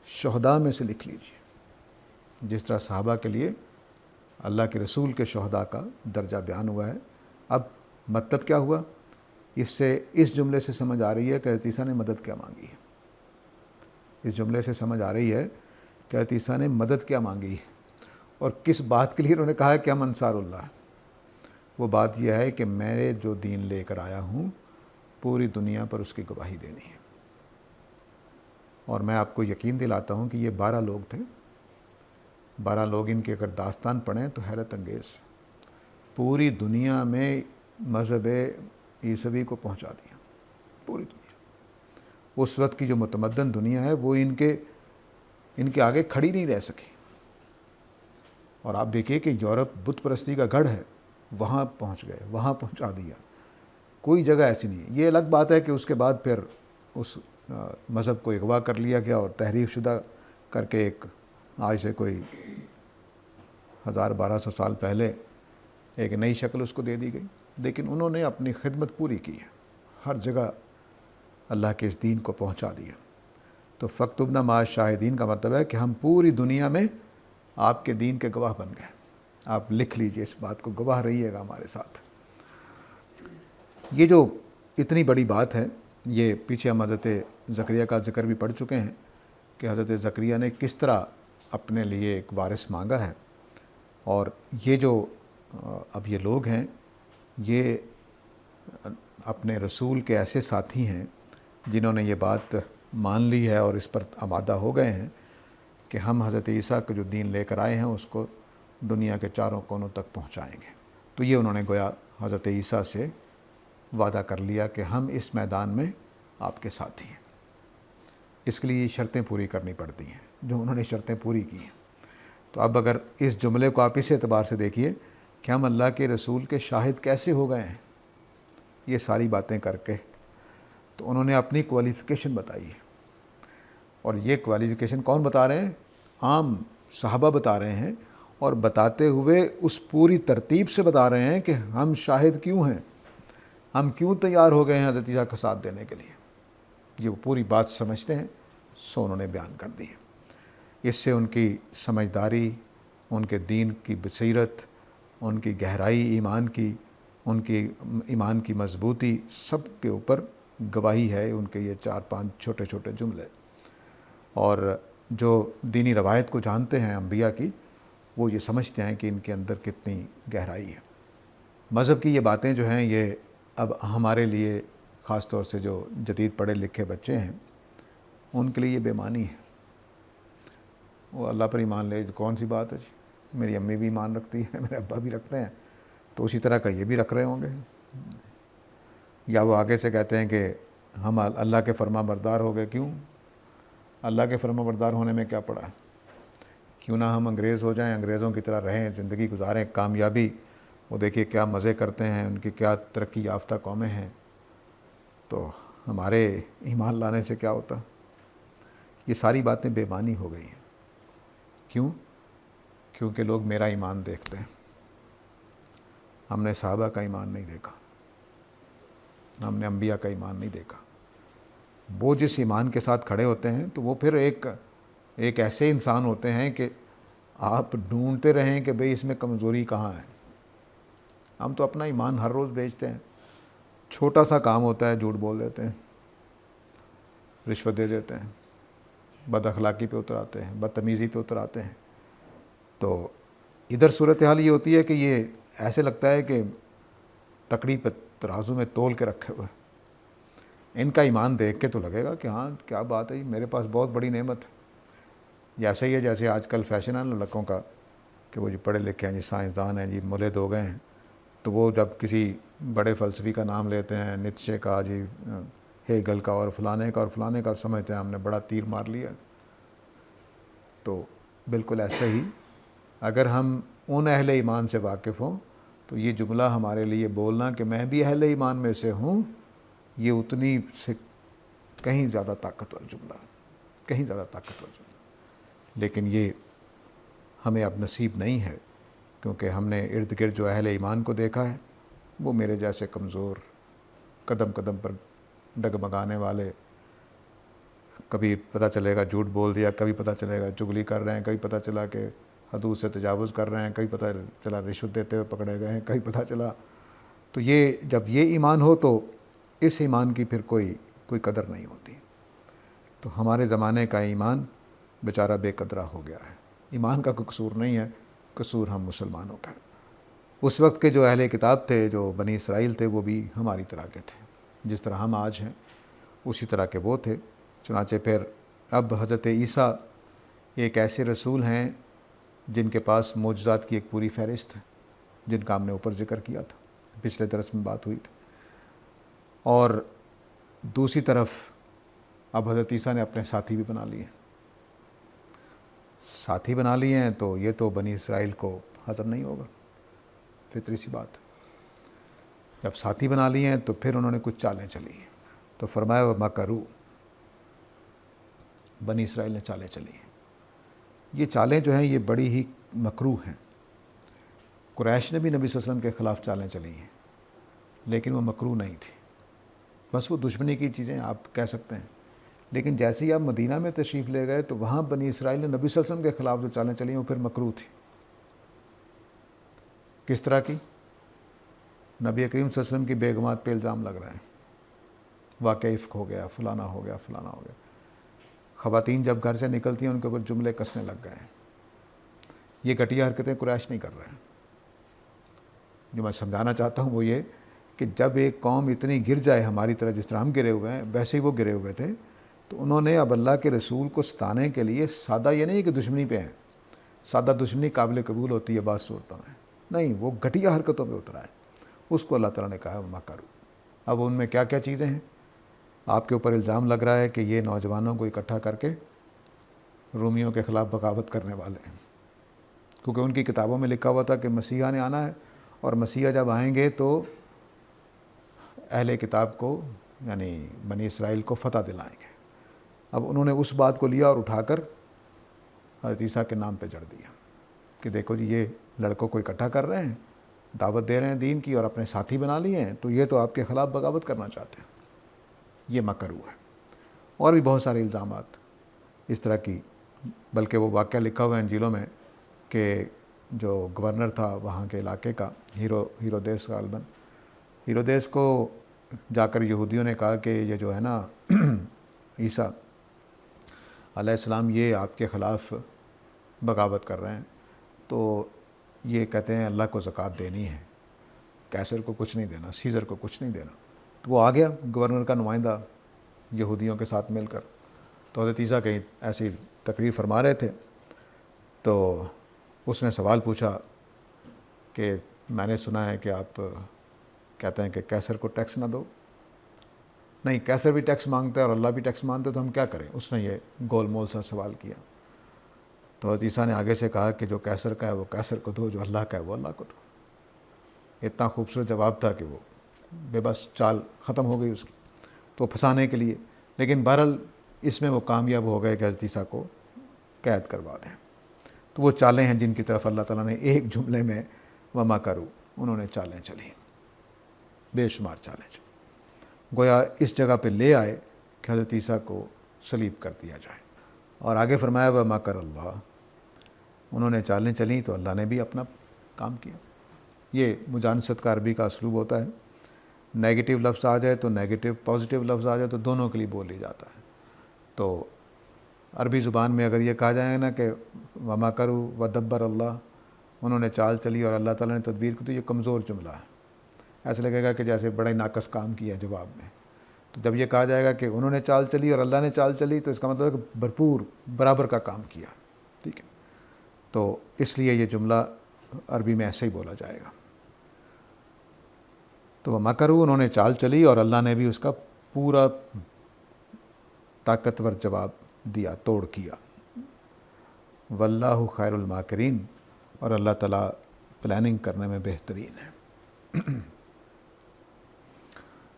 شہداء میں سے لکھ لیجیے. جس طرح صحابہ کے لیے اللہ کے رسول کے شہداء کا درجہ بیان ہوا ہے. اب مطلب کیا ہوا؟ اس جملے سے سمجھ آ رہی ہے کہ حضرت عیسیٰ نے مدد کیا مانگی ہے. اس جملے سے سمجھ آ رہی ہے کہ حضرت عیسیٰ نے مدد کیا مانگی ہے، اور کس بات کے لیے انہوں نے کہا ہے کہ ہم انصار اللہ. وہ بات یہ ہے کہ میں جو دین لے کر آیا ہوں پوری دنیا پر اس کی گواہی دینی ہے. اور میں آپ کو یقین دلاتا ہوں کہ یہ 12 لوگ تھے. 12 لوگ، ان کی اگر داستان پڑھیں تو حیرت انگیز، پوری دنیا میں مذہب عیسوی کو پہنچا دیا. پوری دنیا، اس وقت کی جو متمدن دنیا ہے وہ ان کے آگے کھڑی نہیں رہ سکی. اور آپ دیکھیے کہ یورپ بت پرستی کا گڑھ ہے، وہاں پہنچ گئے، وہاں پہنچا دیا. کوئی جگہ ایسی نہیں ہے. یہ الگ بات ہے کہ اس کے بعد پھر اس مذہب کو اغوا کر لیا گیا اور تحریف شدہ کر کے ایک آج سے کوئی 1200 سال پہلے ایک نئی شکل اس کو دے دی گئی. لیکن انہوں نے اپنی خدمت پوری کی ہے، ہر جگہ اللہ کے اس دین کو پہنچا دیا. تو فاکتبنا مع الشاہدین کا مطلب ہے کہ ہم پوری دنیا میں آپ کے دین کے گواہ بن گئے. آپ لکھ لیجئے اس بات کو، گواہ رہیے گا ہمارے ساتھ. یہ جو اتنی بڑی بات ہے، یہ پیچھے ہم حضرت زکریا کا ذکر بھی پڑھ چکے ہیں کہ حضرت زکریا نے کس طرح اپنے لیے ایک وارث مانگا ہے، اور یہ جو اب یہ لوگ ہیں یہ اپنے رسول کے ایسے ساتھی ہیں جنہوں نے یہ بات مان لی ہے اور اس پر آمادہ ہو گئے ہیں کہ ہم حضرت عیسیٰ کا جو دین لے کر آئے ہیں اس کو دنیا کے چاروں کونوں تک پہنچائیں گے۔ تو یہ انہوں نے گویا حضرت عیسیٰ سے وعدہ کر لیا کہ ہم اس میدان میں آپ کے ساتھی ہیں۔ اس کے لیے یہ شرطیں پوری کرنی پڑتی ہیں جو انہوں نے شرطیں پوری کی ہیں۔ تو اب اگر اس جملے کو آپ اس اعتبار سے دیکھیے کہ ہم اللہ کے رسول کے شاہد کیسے ہو گئے ہیں، یہ ساری باتیں کر کے، تو انہوں نے اپنی کوالیفیکیشن بتائی ہے، اور یہ کوالیفیکیشن کون بتا رہے ہیں؟ عام صحابہ بتا رہے ہیں، اور بتاتے ہوئے اس پوری ترتیب سے بتا رہے ہیں کہ ہم شاہد کیوں ہیں، ہم کیوں تیار ہو گئے ہیں حضرت عیسیٰ کا ساتھ دینے کے لیے۔ یہ وہ پوری بات سمجھتے ہیں، سو انہوں نے بیان کر دی ہے۔ اس سے ان کی سمجھداری، ان کے دین کی بصیرت، ان کی گہرائی ایمان کی، ان کی ایمان کی مضبوطی، سب کے اوپر گواہی ہے ان کے یہ 4-5 چھوٹے چھوٹے جملے۔ اور جو دینی روایت کو جانتے ہیں انبیاء کی، وہ یہ سمجھتے ہیں کہ ان کے اندر کتنی گہرائی ہے۔ مذہب کی یہ باتیں جو ہیں یہ اب ہمارے لیے، خاص طور سے جو جدید پڑھے لکھے بچے ہیں، ان کے لیے یہ بے معنی ہے۔ وہ اللہ پر ایمان لے، کون سی بات ہے جی، میری امی بھی ایمان رکھتی ہے، میرے ابا بھی رکھتے ہیں، تو اسی طرح کا یہ بھی رکھ رہے ہوں گے۔ یا وہ آگے سے کہتے ہیں کہ ہم اللہ کے فرما بردار ہو گئے۔ کیوں؟ اللہ کے فرما بردار ہونے میں کیا پڑا ہے؟ کیوں نہ ہم انگریز ہو جائیں، انگریزوں کی طرح رہیں، زندگی گزاریں، کامیابی، وہ دیکھیے کیا مزے کرتے ہیں، ان کی کیا ترقی یافتہ قومیں ہیں، تو ہمارے ایمان لانے سے کیا ہوتا؟ یہ ساری باتیں بے معنی ہو گئی ہیں۔ کیوں؟ کیونکہ لوگ میرا ایمان دیکھتے ہیں، ہم نے صحابہ کا ایمان نہیں دیکھا، ہم نے انبیاء کا ایمان نہیں دیکھا۔ وہ جس ایمان کے ساتھ کھڑے ہوتے ہیں تو وہ پھر ایک ایسے انسان ہوتے ہیں کہ آپ ڈھونڈتے رہیں کہ بھئی اس میں کمزوری کہاں ہے۔ ہم تو اپنا ایمان ہر روز بیچتے ہیں، چھوٹا سا کام ہوتا ہے جھوٹ بول دیتے ہیں، رشوت دے دیتے ہیں، بد اخلاقی پہ اتر آتے ہیں، بدتمیزی پہ اتر آتے ہیں۔ تو ادھر صورتحال یہ ہوتی ہے کہ یہ ایسے لگتا ہے کہ تکڑی پہ ترازو میں تول کے رکھے ہوئے۔ ان کا ایمان دیکھ کے تو لگے گا کہ ہاں کیا بات ہے، میرے پاس بہت بڑی نعمت ہے۔ ایسا ہی ہے جیسے آج کل فیشن ہے لڑکوں کا کہ وہ جی پڑھے لکھے ہیں، جی سائنسدان ہیں، جی مولد ہو گئے ہیں، تو وہ جب کسی بڑے فلسفی کا نام لیتے ہیں، نیتشے کا، جی ہیگل کا، اور فلانے کا اور فلانے کا، سمجھتے ہیں ہم نے بڑا تیر مار لیا۔ تو بالکل ایسا ہی اگر ہم ان اہل ایمان سے واقف ہوں تو یہ جملہ ہمارے لیے بولنا کہ میں بھی اہل ایمان میں سے ہوں، یہ اتنی سے کہیں زیادہ طاقتور جملہ، کہیں زیادہ طاقتور جملہ۔ لیکن یہ ہمیں اب نصیب نہیں ہے، کیونکہ ہم نے ارد گرد جو اہل ایمان کو دیکھا ہے وہ میرے جیسے کمزور، قدم قدم پر ڈگمگانے والے، کبھی پتہ چلے گا جھوٹ بول دیا، کبھی پتہ چلے گا چغلی کر رہے ہیں، کبھی پتہ چلا کہ حدود سے تجاوز کر رہے ہیں، کبھی پتہ چلا رشوت دیتے ہوئے پکڑے گئے ہیں، کبھی پتہ چلا۔ تو یہ جب یہ ایمان ہو تو اس ایمان کی پھر کوئی قدر نہیں ہوتی۔ تو ہمارے زمانے کا ایمان بیچارہ بے قدرہ ہو گیا ہے۔ ایمان کا کوئی قصور نہیں ہے، قصور ہم مسلمانوں کا ہے۔ اس وقت کے جو اہل کتاب تھے، جو بنی اسرائیل تھے، وہ بھی ہماری طرح کے تھے، جس طرح ہم آج ہیں اسی طرح کے وہ تھے۔ چنانچہ پھر اب حضرت عیسیٰ ایک ایسے رسول ہیں جن کے پاس معجزات کی ایک پوری فہرست ہے، جن کا ہم نے اوپر ذکر کیا تھا، پچھلے درس میں بات ہوئی تھی۔ اور دوسری طرف اب حضرت عیسیٰ نے اپنے ساتھی بھی بنا لیے، ساتھی بنا لیے ہیں، تو یہ تو بنی اسرائیل کو ہضم نہیں ہوگا، فطری سی بات۔ جب ساتھی بنا لیے ہیں تو پھر انہوں نے کچھ چالیں چلی ہیں، تو فرمایا وَمَكَرُوا، بنی اسرائیل نے چالیں چلی ہیں۔ یہ چالیں جو ہیں یہ بڑی ہی مکروہ ہیں۔ قریش نے بھی نبی صلی اللہ علیہ وسلم کے خلاف چالیں چلی ہیں، لیکن وہ مکروہ نہیں تھی، بس وہ دشمنی کی چیزیں آپ کہہ سکتے ہیں۔ لیکن جیسے ہی آپ مدینہ میں تشریف لے گئے تو وہاں بنی اسرائیل نے نبی صلی اللہ علیہ وسلم کے خلاف جو چالیں چلی ہیں وہ پھر مکروہ تھی۔ کس طرح کی؟ نبی کریم صلی اللہ علیہ وسلم کی بیگمات پہ الزام لگ رہے ہیں، واقعہ افک ہو گیا، فلانا ہو گیا، فلانا ہو گیا۔ خواتین جب گھر سے نکلتی ہیں ان کے اوپر جملے کسنے لگ گئے ہیں۔ یہ گھٹیا حرکتیں قریش نہیں کر رہے ہیں۔ جو میں سمجھانا چاہتا ہوں وہ یہ کہ جب ایک قوم اتنی گر جائے ہماری طرح، جس طرح ہم گرے ہوئے ہیں ویسے ہی وہ گرے ہوئے تھے، تو انہوں نے اب اللہ کے رسول کو ستانے کے لیے سادہ یہ نہیں کہ دشمنی پہ ہیں، سادہ دشمنی قابل قبول ہوتی ہے بعض صورتوں میں، نہیں، وہ گھٹیا حرکتوں پہ اترا ہے۔ اس کو اللہ تعالیٰ نے کہا وما کرو۔ اب ان میں کیا کیا چیزیں ہیں؟ آپ کے اوپر الزام لگ رہا ہے کہ یہ نوجوانوں کو اکٹھا کر کے رومیوں کے خلاف بغاوت کرنے والے ہیں، کیونکہ ان کی کتابوں میں لکھا ہوا تھا کہ مسیحا نے آنا ہے، اور مسیحا جب آئیں گے تو اہل کتاب کو یعنی بنی اسرائیل کو فتح دلائیں گے۔ اب انہوں نے اس بات کو لیا اور اٹھا کر حضرت عیسیٰ کے نام پہ جڑ دیا کہ دیکھو جی یہ لڑکوں کو اکٹھا کر رہے ہیں، دعوت دے رہے ہیں دین کی، اور اپنے ساتھی بنا لیے ہیں، تو یہ تو آپ کے خلاف بغاوت کرنا چاہتے ہیں۔ یہ مکر ہوا ہے۔ اور بھی بہت سارے الزامات اس طرح کی، بلکہ وہ واقعہ لکھا ہوا ہے انجیلوں میں کہ جو گورنر تھا وہاں کے علاقے کا، ہیرودیس غالباً، ہیرودیس کو جا کر یہودیوں نے کہا کہ یہ جو ہے نا عیسیٰ علیہ السلام یہ آپ کے خلاف بغاوت کر رہے ہیں، تو یہ کہتے ہیں اللہ کو زکوٰۃ دینی ہے، کیسر کو کچھ نہیں دینا، سیزر کو کچھ نہیں دینا۔ تو وہ آ گیا گورنر کا نمائندہ یہودیوں کے ساتھ مل کر، تو حضرت عیسیٰ کہیں ایسی تقریر فرما رہے تھے، تو اس نے سوال پوچھا کہ میں نے سنا ہے کہ آپ کہتے ہیں کہ کیسر کو ٹیکس نہ دو، نہیں کیسر بھی ٹیکس مانگتا ہے اور اللہ بھی ٹیکس مانگتا ہے، تو ہم کیا کریں؟ اس نے یہ گول مول سا سوال کیا۔ تو حضرت عیسیٰ نے آگے سے کہا کہ جو کیسر کا ہے وہ کیسر کو دو، جو اللہ کا ہے وہ اللہ کو دو۔ اتنا خوبصورت جواب تھا کہ وہ بے بس چال ختم ہو گئی اس کی، تو پھنسانے کے لیے، لیکن بہرحال اس میں وہ کامیاب ہو گئے کہ حضرت عیسیٰ کو قید کروا دیں۔ تو وہ چالیں ہیں جن کی طرف اللہ تعالیٰ نے ایک جملے میں وما کرو، انہوں نے چالیں چلی، بے شمار چالیں چلی، گویا اس جگہ پہ لے آئے کہ حضرت عیسیٰ کو صلیب کر دیا جائے۔ اور آگے فرمایا وما کر اللہ، انہوں نے چالیں چلیں تو اللہ نے بھی اپنا کام کیا۔ یہ مجانست کا عربی کا اسلوب ہوتا ہے، نیگیٹو لفظ آ جائے تو نیگیٹو، پازیٹیو لفظ آ جائے تو دونوں کے لیے بول لی جاتا ہے۔ تو عربی زبان میں اگر یہ کہا جائے نا کہ وما کرو ودبر اللہ، انہوں نے چال چلی اور اللہ تعالیٰ نے تدبیر کی، تو یہ کمزور جملہ ہے، ایسا لگے گا کہ جیسے بڑا ہی ناقص کام کیا جواب میں۔ تو جب یہ کہا جائے گا کہ انہوں نے چال چلی اور اللہ نے چال چلی، تو اس کا مطلب ہے کہ بھرپور برابر کا کام کیا، ٹھیک ہے۔ تو اس لیے یہ جملہ عربی میں ایسے ہی بولا جائے گا۔ تو وما کرو، انہوں نے چال چلی اور اللہ نے بھی اس کا پورا طاقتور جواب دیا، توڑ کیا۔ واللہ خیر الماکرین، اور اللہ تعالیٰ پلاننگ کرنے میں بہترین ہے۔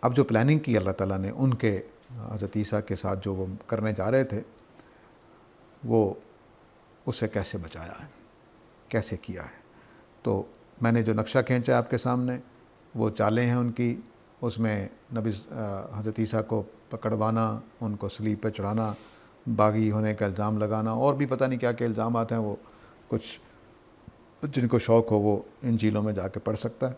اب جو پلاننگ کی اللہ تعالیٰ نے ان کے حضرت عیسیٰ کے ساتھ جو وہ کرنے جا رہے تھے، وہ اس سے کیسے بچایا ہے، کیسے کیا ہے۔ تو میں نے جو نقشہ کھینچا آپ کے سامنے، وہ چالیں ہیں ان کی، اس میں نبی حضرت عیسیٰ کو پکڑوانا، ان کو صلیب پہ چڑھانا، باغی ہونے کا الزام لگانا، اور بھی پتہ نہیں کیا کیا الزامات ہیں، وہ کچھ جن کو شوق ہو وہ انجیلوں میں جا کے پڑھ سکتا ہے۔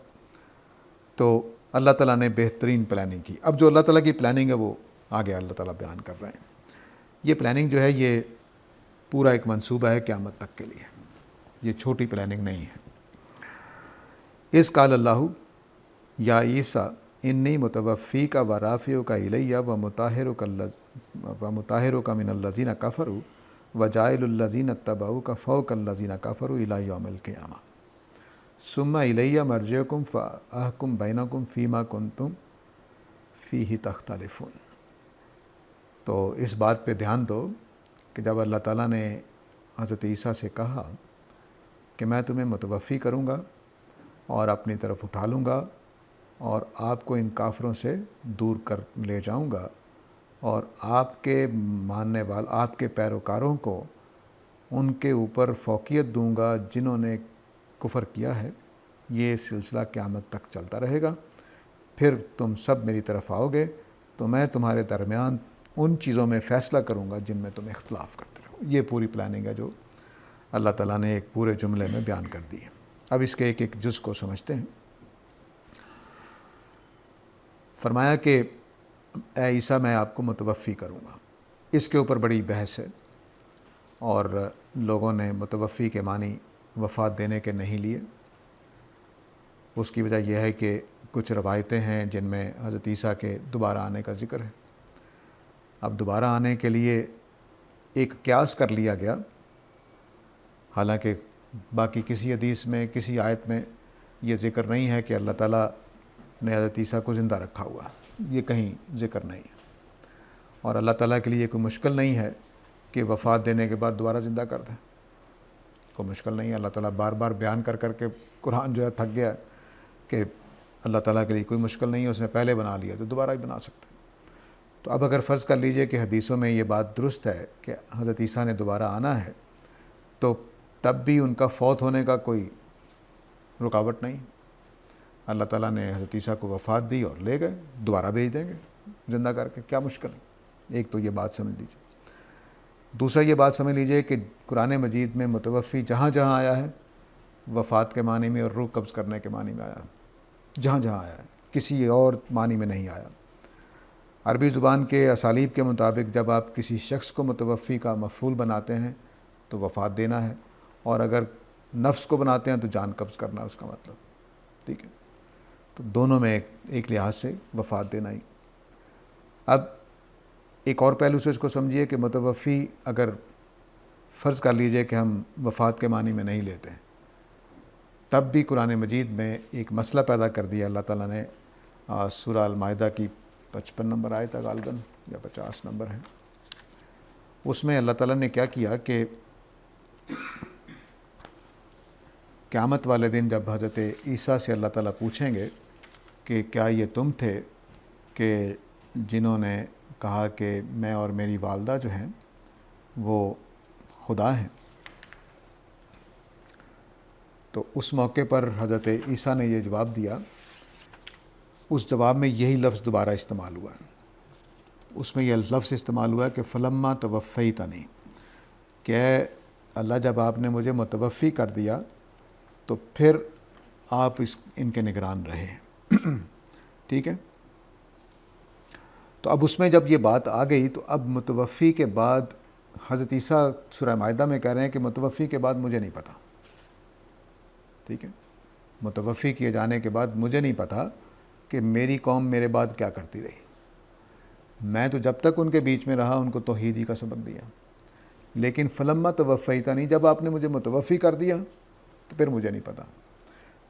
تو اللہ تعالیٰ نے بہترین پلاننگ کی۔ اب جو اللہ تعالیٰ کی پلاننگ ہے وہ آگے اللہ تعالیٰ بیان کر رہے ہیں۔ یہ پلاننگ جو ہے یہ پورا ایک منصوبہ ہے قیامت تک کے لیے، یہ چھوٹی پلاننگ نہیں ہے۔ اذ قال اللہ یا عیسیٰ انی متوفیک و رافعک الیہ و مطہرک من الذین کفروا وجاعل الذین اتبعوک فوق الذین کفروا الی یوم القیامہ ثم الی مرجعکم فاحکم بینکم فیما کنتم فیہ تختلفون۔ تو اس بات پہ دھیان دو کہ جب اللہ تعالیٰ نے حضرت عیسیٰ سے کہا کہ میں تمہیں متوفی کروں گا اور اپنی طرف اٹھا لوں گا اور آپ کو ان کافروں سے دور کر لے جاؤں گا، اور آپ کے ماننے والے، آپ کے پیروکاروں کو ان کے اوپر فوقیت دوں گا جنہوں نے کفر کیا ہے، یہ سلسلہ قیامت تک چلتا رہے گا۔ پھر تم سب میری طرف آؤ گے تو میں تمہارے درمیان ان چیزوں میں فیصلہ کروں گا جن میں تم اختلاف کرتے رہو۔ یہ پوری پلاننگ ہے جو اللہ تعالیٰ نے ایک پورے جملے میں بیان کر دی ہے۔ اب اس کے ایک ایک جز کو سمجھتے ہیں۔ فرمایا کہ اے عیسیٰ میں آپ کو متوفی کروں گا۔ اس کے اوپر بڑی بحث ہے، اور لوگوں نے متوفی کے معنی وفات دینے کے نہیں لیے۔ اس کی وجہ یہ ہے کہ کچھ روایتیں ہیں جن میں حضرت عیسیٰ کے دوبارہ آنے کا ذکر ہے۔ اب دوبارہ آنے کے لیے ایک قیاس کر لیا گیا، حالانکہ باقی کسی حدیث میں کسی آیت میں یہ ذکر نہیں ہے کہ اللہ تعالیٰ نے حضرت عیسیٰ کو زندہ رکھا ہوا ہے، یہ کہیں ذکر نہیں ہے۔ اور اللہ تعالیٰ کے لیے کوئی مشکل نہیں ہے کہ وفات دینے کے بعد دوبارہ زندہ کر دیں، کوئی مشکل نہیں ہے۔ اللہ تعالیٰ بار بار بیان کر کر کے قرآن جو ہے تھک گیا کہ اللہ تعالیٰ کے لیے کوئی مشکل نہیں ہے، اس نے پہلے بنا لیا تو دوبارہ بھی بنا سکتے ہیں۔ تو اب اگر فرض کر لیجئے کہ حدیثوں میں یہ بات درست ہے کہ حضرت عیسیٰ نے دوبارہ آنا ہے، تو تب بھی ان کا فوت ہونے کا کوئی رکاوٹ نہیں۔ اللہ تعالیٰ نے حضرت عیسیٰ کو وفات دی اور لے گئے، دوبارہ بھیج دیں گے زندہ کر کے، کیا مشکل ہے؟ ایک تو یہ بات سمجھ لیجیے۔ دوسرا یہ بات سمجھ لیجئے کہ قرآن مجید میں متوفی جہاں جہاں آیا ہے وفات کے معنی میں اور روح قبض کرنے کے معنی میں آیا ہے، جہاں جہاں آیا ہے، کسی اور معنی میں نہیں آیا۔ عربی زبان کے اسالیب کے مطابق جب آپ کسی شخص کو متوفی کا مفعول بناتے ہیں تو وفات دینا ہے، اور اگر نفس کو بناتے ہیں تو جان قبض کرنا اس کا مطلب، ٹھیک ہے؟ تو دونوں میں ایک لحاظ سے وفات دینا ہی۔ اب ایک اور پہلو سے اس کو سمجھیے کہ متوفی اگر فرض کر لیجئے کہ ہم وفات کے معنی میں نہیں لیتے ہیں، تب بھی قرآن مجید میں ایک مسئلہ پیدا کر دیا اللہ تعالیٰ نے۔ سورہ المائدہ کی 55 نمبر آیت ہے غالباً، یا 50 نمبر ہے، اس میں اللہ تعالیٰ نے کیا کیا کہ قیامت والے دن جب حضرت عیسیٰ سے اللہ تعالیٰ پوچھیں گے کہ کیا یہ تم تھے کہ جنہوں نے کہا کہ میں اور میری والدہ جو ہیں وہ خدا ہیں، تو اس موقع پر حضرت عیسیٰ نے یہ جواب دیا۔ اس جواب میں یہی لفظ دوبارہ استعمال ہوا ہے، اس میں یہ لفظ استعمال ہوا ہے کہ فلما توفیتنی، کہ اللہ جب آپ نے مجھے متوفی کر دیا تو پھر آپ ان کے نگران رہے۔ ٹھیک ہے؟ تو اب اس میں جب یہ بات آ گئی تو اب متوفی کے بعد حضرت عیسیٰ سورہ مائدہ میں کہہ رہے ہیں کہ متوفی کے بعد مجھے نہیں پتہ، ٹھیک ہے؟ متوفی کیے جانے کے بعد مجھے نہیں پتہ کہ میری قوم میرے بعد کیا کرتی رہی۔ میں تو جب تک ان کے بیچ میں رہا ان کو توحید ہی کا سبق دیا، لیکن فلما توفیتنی، جب آپ نے مجھے متوفی کر دیا تو پھر مجھے نہیں پتہ۔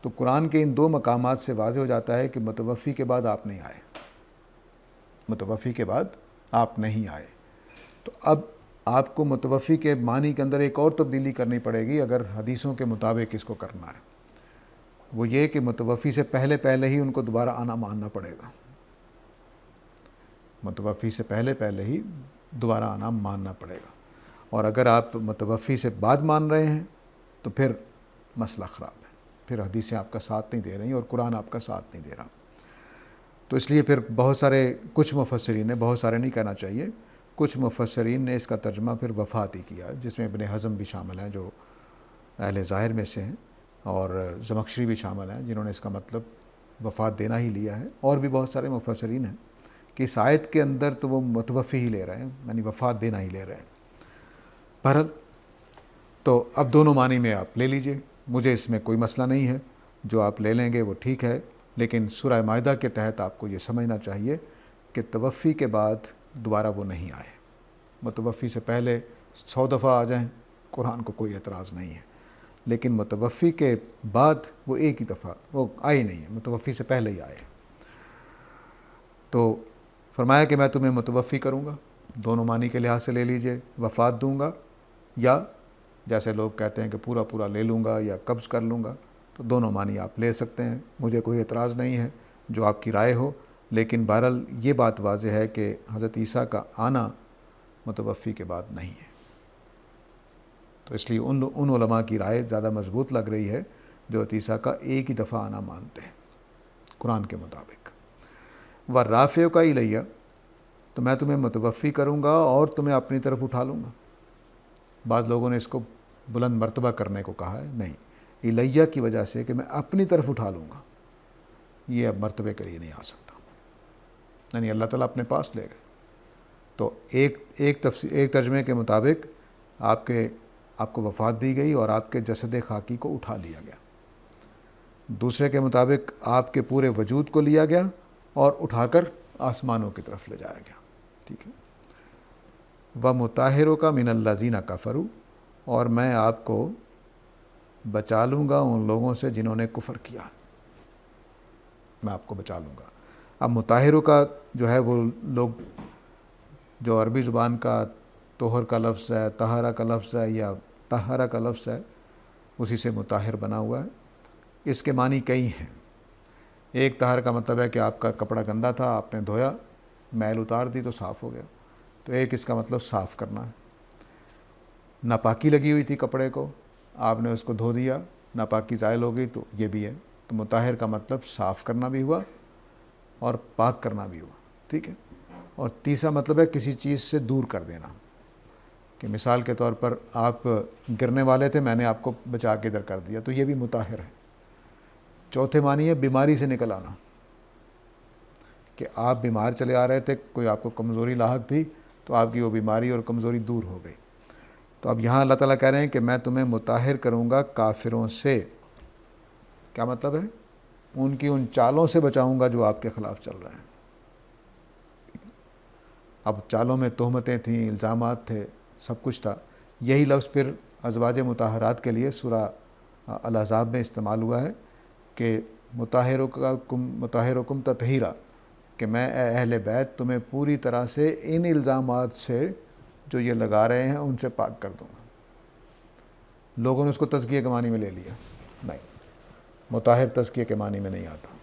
تو قرآن کے ان دو مقامات سے واضح ہو جاتا ہے کہ متوفی کے بعد آپ نہیں آئے، متوفی کے بعد آپ نہیں آئے۔ تو اب آپ کو متوفی کے معنی کے اندر ایک اور تبدیلی کرنی پڑے گی اگر حدیثوں کے مطابق اس کو کرنا ہے، وہ یہ کہ متوفی سے پہلے پہلے ہی ان کو دوبارہ آنا ماننا پڑے گا، متوفی سے پہلے پہلے ہی دوبارہ آنا ماننا پڑے گا۔ اور اگر آپ متوفی سے بعد مان رہے ہیں تو پھر مسئلہ خراب ہے، پھر حدیثیں آپ کا ساتھ نہیں دے رہی اور قرآن آپ کا ساتھ نہیں دے رہا۔ تو اس لیے پھر بہت سارے کچھ مفسرین نے، بہت سارے نہیں کہنا چاہیے، کچھ مفسرین نے اس کا ترجمہ پھر وفات ہی کیا، جس میں ابن حزم بھی شامل ہیں جو اہل ظاہر میں سے ہیں، اور زمخشری بھی شامل ہیں جنہوں نے اس کا مطلب وفات دینا ہی لیا ہے، اور بھی بہت سارے مفسرین ہیں کہ اس آیت کے اندر تو وہ متوفی ہی لے رہے ہیں، یعنی وفات دینا ہی لے رہے ہیں۔ بہرحال تو اب دونوں معنی میں آپ لے لیجئے، مجھے اس میں کوئی مسئلہ نہیں ہے، جو آپ لے لیں گے وہ ٹھیک ہے، لیکن سورہ مائدہ کے تحت آپ کو یہ سمجھنا چاہیے کہ توفی کے بعد دوبارہ وہ نہیں آئے۔ متوفی سے پہلے 100 دفعہ آ جائیں قرآن کو کوئی اعتراض نہیں ہے، لیکن متوفی کے بعد وہ ایک ہی دفعہ وہ آئے نہیں ہیں، متوفی سے پہلے ہی آئے۔ تو فرمایا کہ میں تمہیں متوفی کروں گا، دونوں معنی کے لحاظ سے لے لیجئے، وفات دوں گا، یا جیسے لوگ کہتے ہیں کہ پورا پورا لے لوں گا یا قبض کر لوں گا، تو دونوں معنی آپ لے سکتے ہیں، مجھے کوئی اعتراض نہیں ہے، جو آپ کی رائے ہو۔ لیکن بہرحال یہ بات واضح ہے کہ حضرت عیسیٰ کا آنا متوفی کے بعد نہیں ہے۔ تو اس لیے ان علماء کی رائے زیادہ مضبوط لگ رہی ہے جو حضرت عیسیٰ کا ایک ہی دفعہ آنا مانتے ہیں قرآن کے مطابق۔ وَرَافِعُکَ اِلَیَّ، تو میں تمہیں متوفی کروں گا اور تمہیں اپنی طرف اٹھا لوں گا۔ بعض لوگوں نے اس کو بلند مرتبہ کرنے کو کہا ہے، نہیں، الیہ کی وجہ سے کہ میں اپنی طرف اٹھا لوں گا، یہ اب مرتبے کے لیے نہیں آ سکتا۔ یعنی اللہ تعالیٰ اپنے پاس لے گئے۔ تو ایک ترجمے کے مطابق آپ کو وفات دی گئی اور آپ کے جسد خاکی کو اٹھا لیا گیا، دوسرے کے مطابق آپ کے پورے وجود کو لیا گیا اور اٹھا کر آسمانوں کی طرف لے جایا گیا، ٹھیک ہے۔ وَمُطَہِّرُكَ مِنَ الَّذِينَ كَفَرُوا، اور میں آپ کو بچا لوں گا ان لوگوں سے جنہوں نے کفر کیا، میں آپ کو بچا لوں گا۔ اب مطہروں کا جو ہے وہ لوگ جو عربی زبان کا طہر کا لفظ ہے، طہارہ کا لفظ ہے یا طہارہ کا لفظ ہے، اسی سے مطہر بنا ہوا ہے۔ اس کے معنی کئی ہیں۔ ایک طہر کا مطلب ہے کہ آپ کا کپڑا گندا تھا، آپ نے دھویا، میل اتار دی تو صاف ہو گیا، تو ایک اس کا مطلب صاف کرنا ہے۔ ناپاکی لگی ہوئی تھی کپڑے کو، آپ نے اس کو دھو دیا، ناپاکی زائل ہو گئی، تو یہ بھی ہے۔ تو مطہر کا مطلب صاف کرنا بھی ہوا اور پاک کرنا بھی ہوا، ٹھیک ہے۔ اور تیسرا مطلب ہے کسی چیز سے دور کر دینا، کہ مثال کے طور پر آپ گرنے والے تھے، میں نے آپ کو بچا کے ادھر کر دیا، تو یہ بھی مطہر ہے۔ چوتھے معنی ہے بیماری سے نکل آنا، کہ آپ بیمار چلے آ رہے تھے، کوئی آپ کو کمزوری لاحق تھی، تو آپ کی وہ بیماری اور کمزوری دور ہو گئی۔ تو اب یہاں اللہ تعالیٰ کہہ رہے ہیں کہ میں تمہیں مطہر کروں گا کافروں سے۔ کیا مطلب ہے؟ ان کی ان چالوں سے بچاؤں گا جو آپ کے خلاف چل رہے ہیں۔ اب چالوں میں تہمتیں تھیں، الزامات تھے، سب کچھ تھا۔ یہی لفظ پھر ازواج مطہرات کے لیے سورہ الاحزاب میں استعمال ہوا ہے کہ مطہرکم تطہیرا، کہ میں اے اہل بیت تمہیں پوری طرح سے ان الزامات سے جو یہ لگا رہے ہیں ان سے پاک کر دوں گا۔ لوگوں نے اس کو تزکیہ کے معنی میں لے لیا، نہیں، مطہر تزکیہ کے معنی میں نہیں آتا۔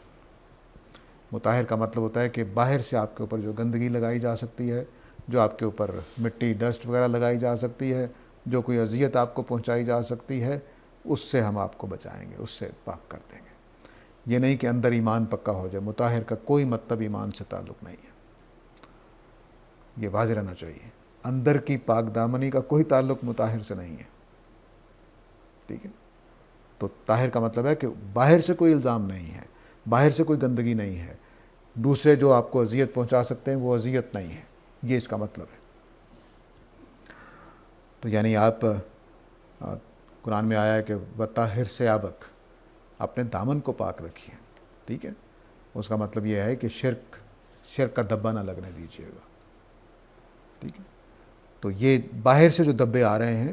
مطہر کا مطلب ہوتا ہے کہ باہر سے آپ کے اوپر جو گندگی لگائی جا سکتی ہے، جو آپ کے اوپر مٹی ڈسٹ وغیرہ لگائی جا سکتی ہے، جو کوئی اذیت آپ کو پہنچائی جا سکتی ہے، اس سے ہم آپ کو بچائیں گے، اس سے پاک کر دیں گے۔ یہ نہیں کہ اندر ایمان پکا ہو جائے، مطہر کا کوئی مطلب ایمان سے تعلق نہیں ہے، یہ واضح رہنا چاہیے۔ اندر کی پاک دامنی کا کوئی تعلق مطہر سے نہیں ہے، ٹھیک ہے۔ تو طاہر کا مطلب ہے کہ باہر سے کوئی الزام نہیں ہے، باہر سے کوئی گندگی نہیں ہے، دوسرے جو آپ کو اذیت پہنچا سکتے ہیں وہ اذیت نہیں ہے، یہ اس کا مطلب ہے۔ تو یعنی آپ قرآن میں آیا ہے کہ وطہر ثیابک، اپنے دامن کو پاک رکھیے، ٹھیک ہے۔ اس کا مطلب یہ ہے کہ شرک کا دبا نہ لگنے دیجیے گا، ٹھیک ہے۔ تو یہ باہر سے جو دبے آ رہے ہیں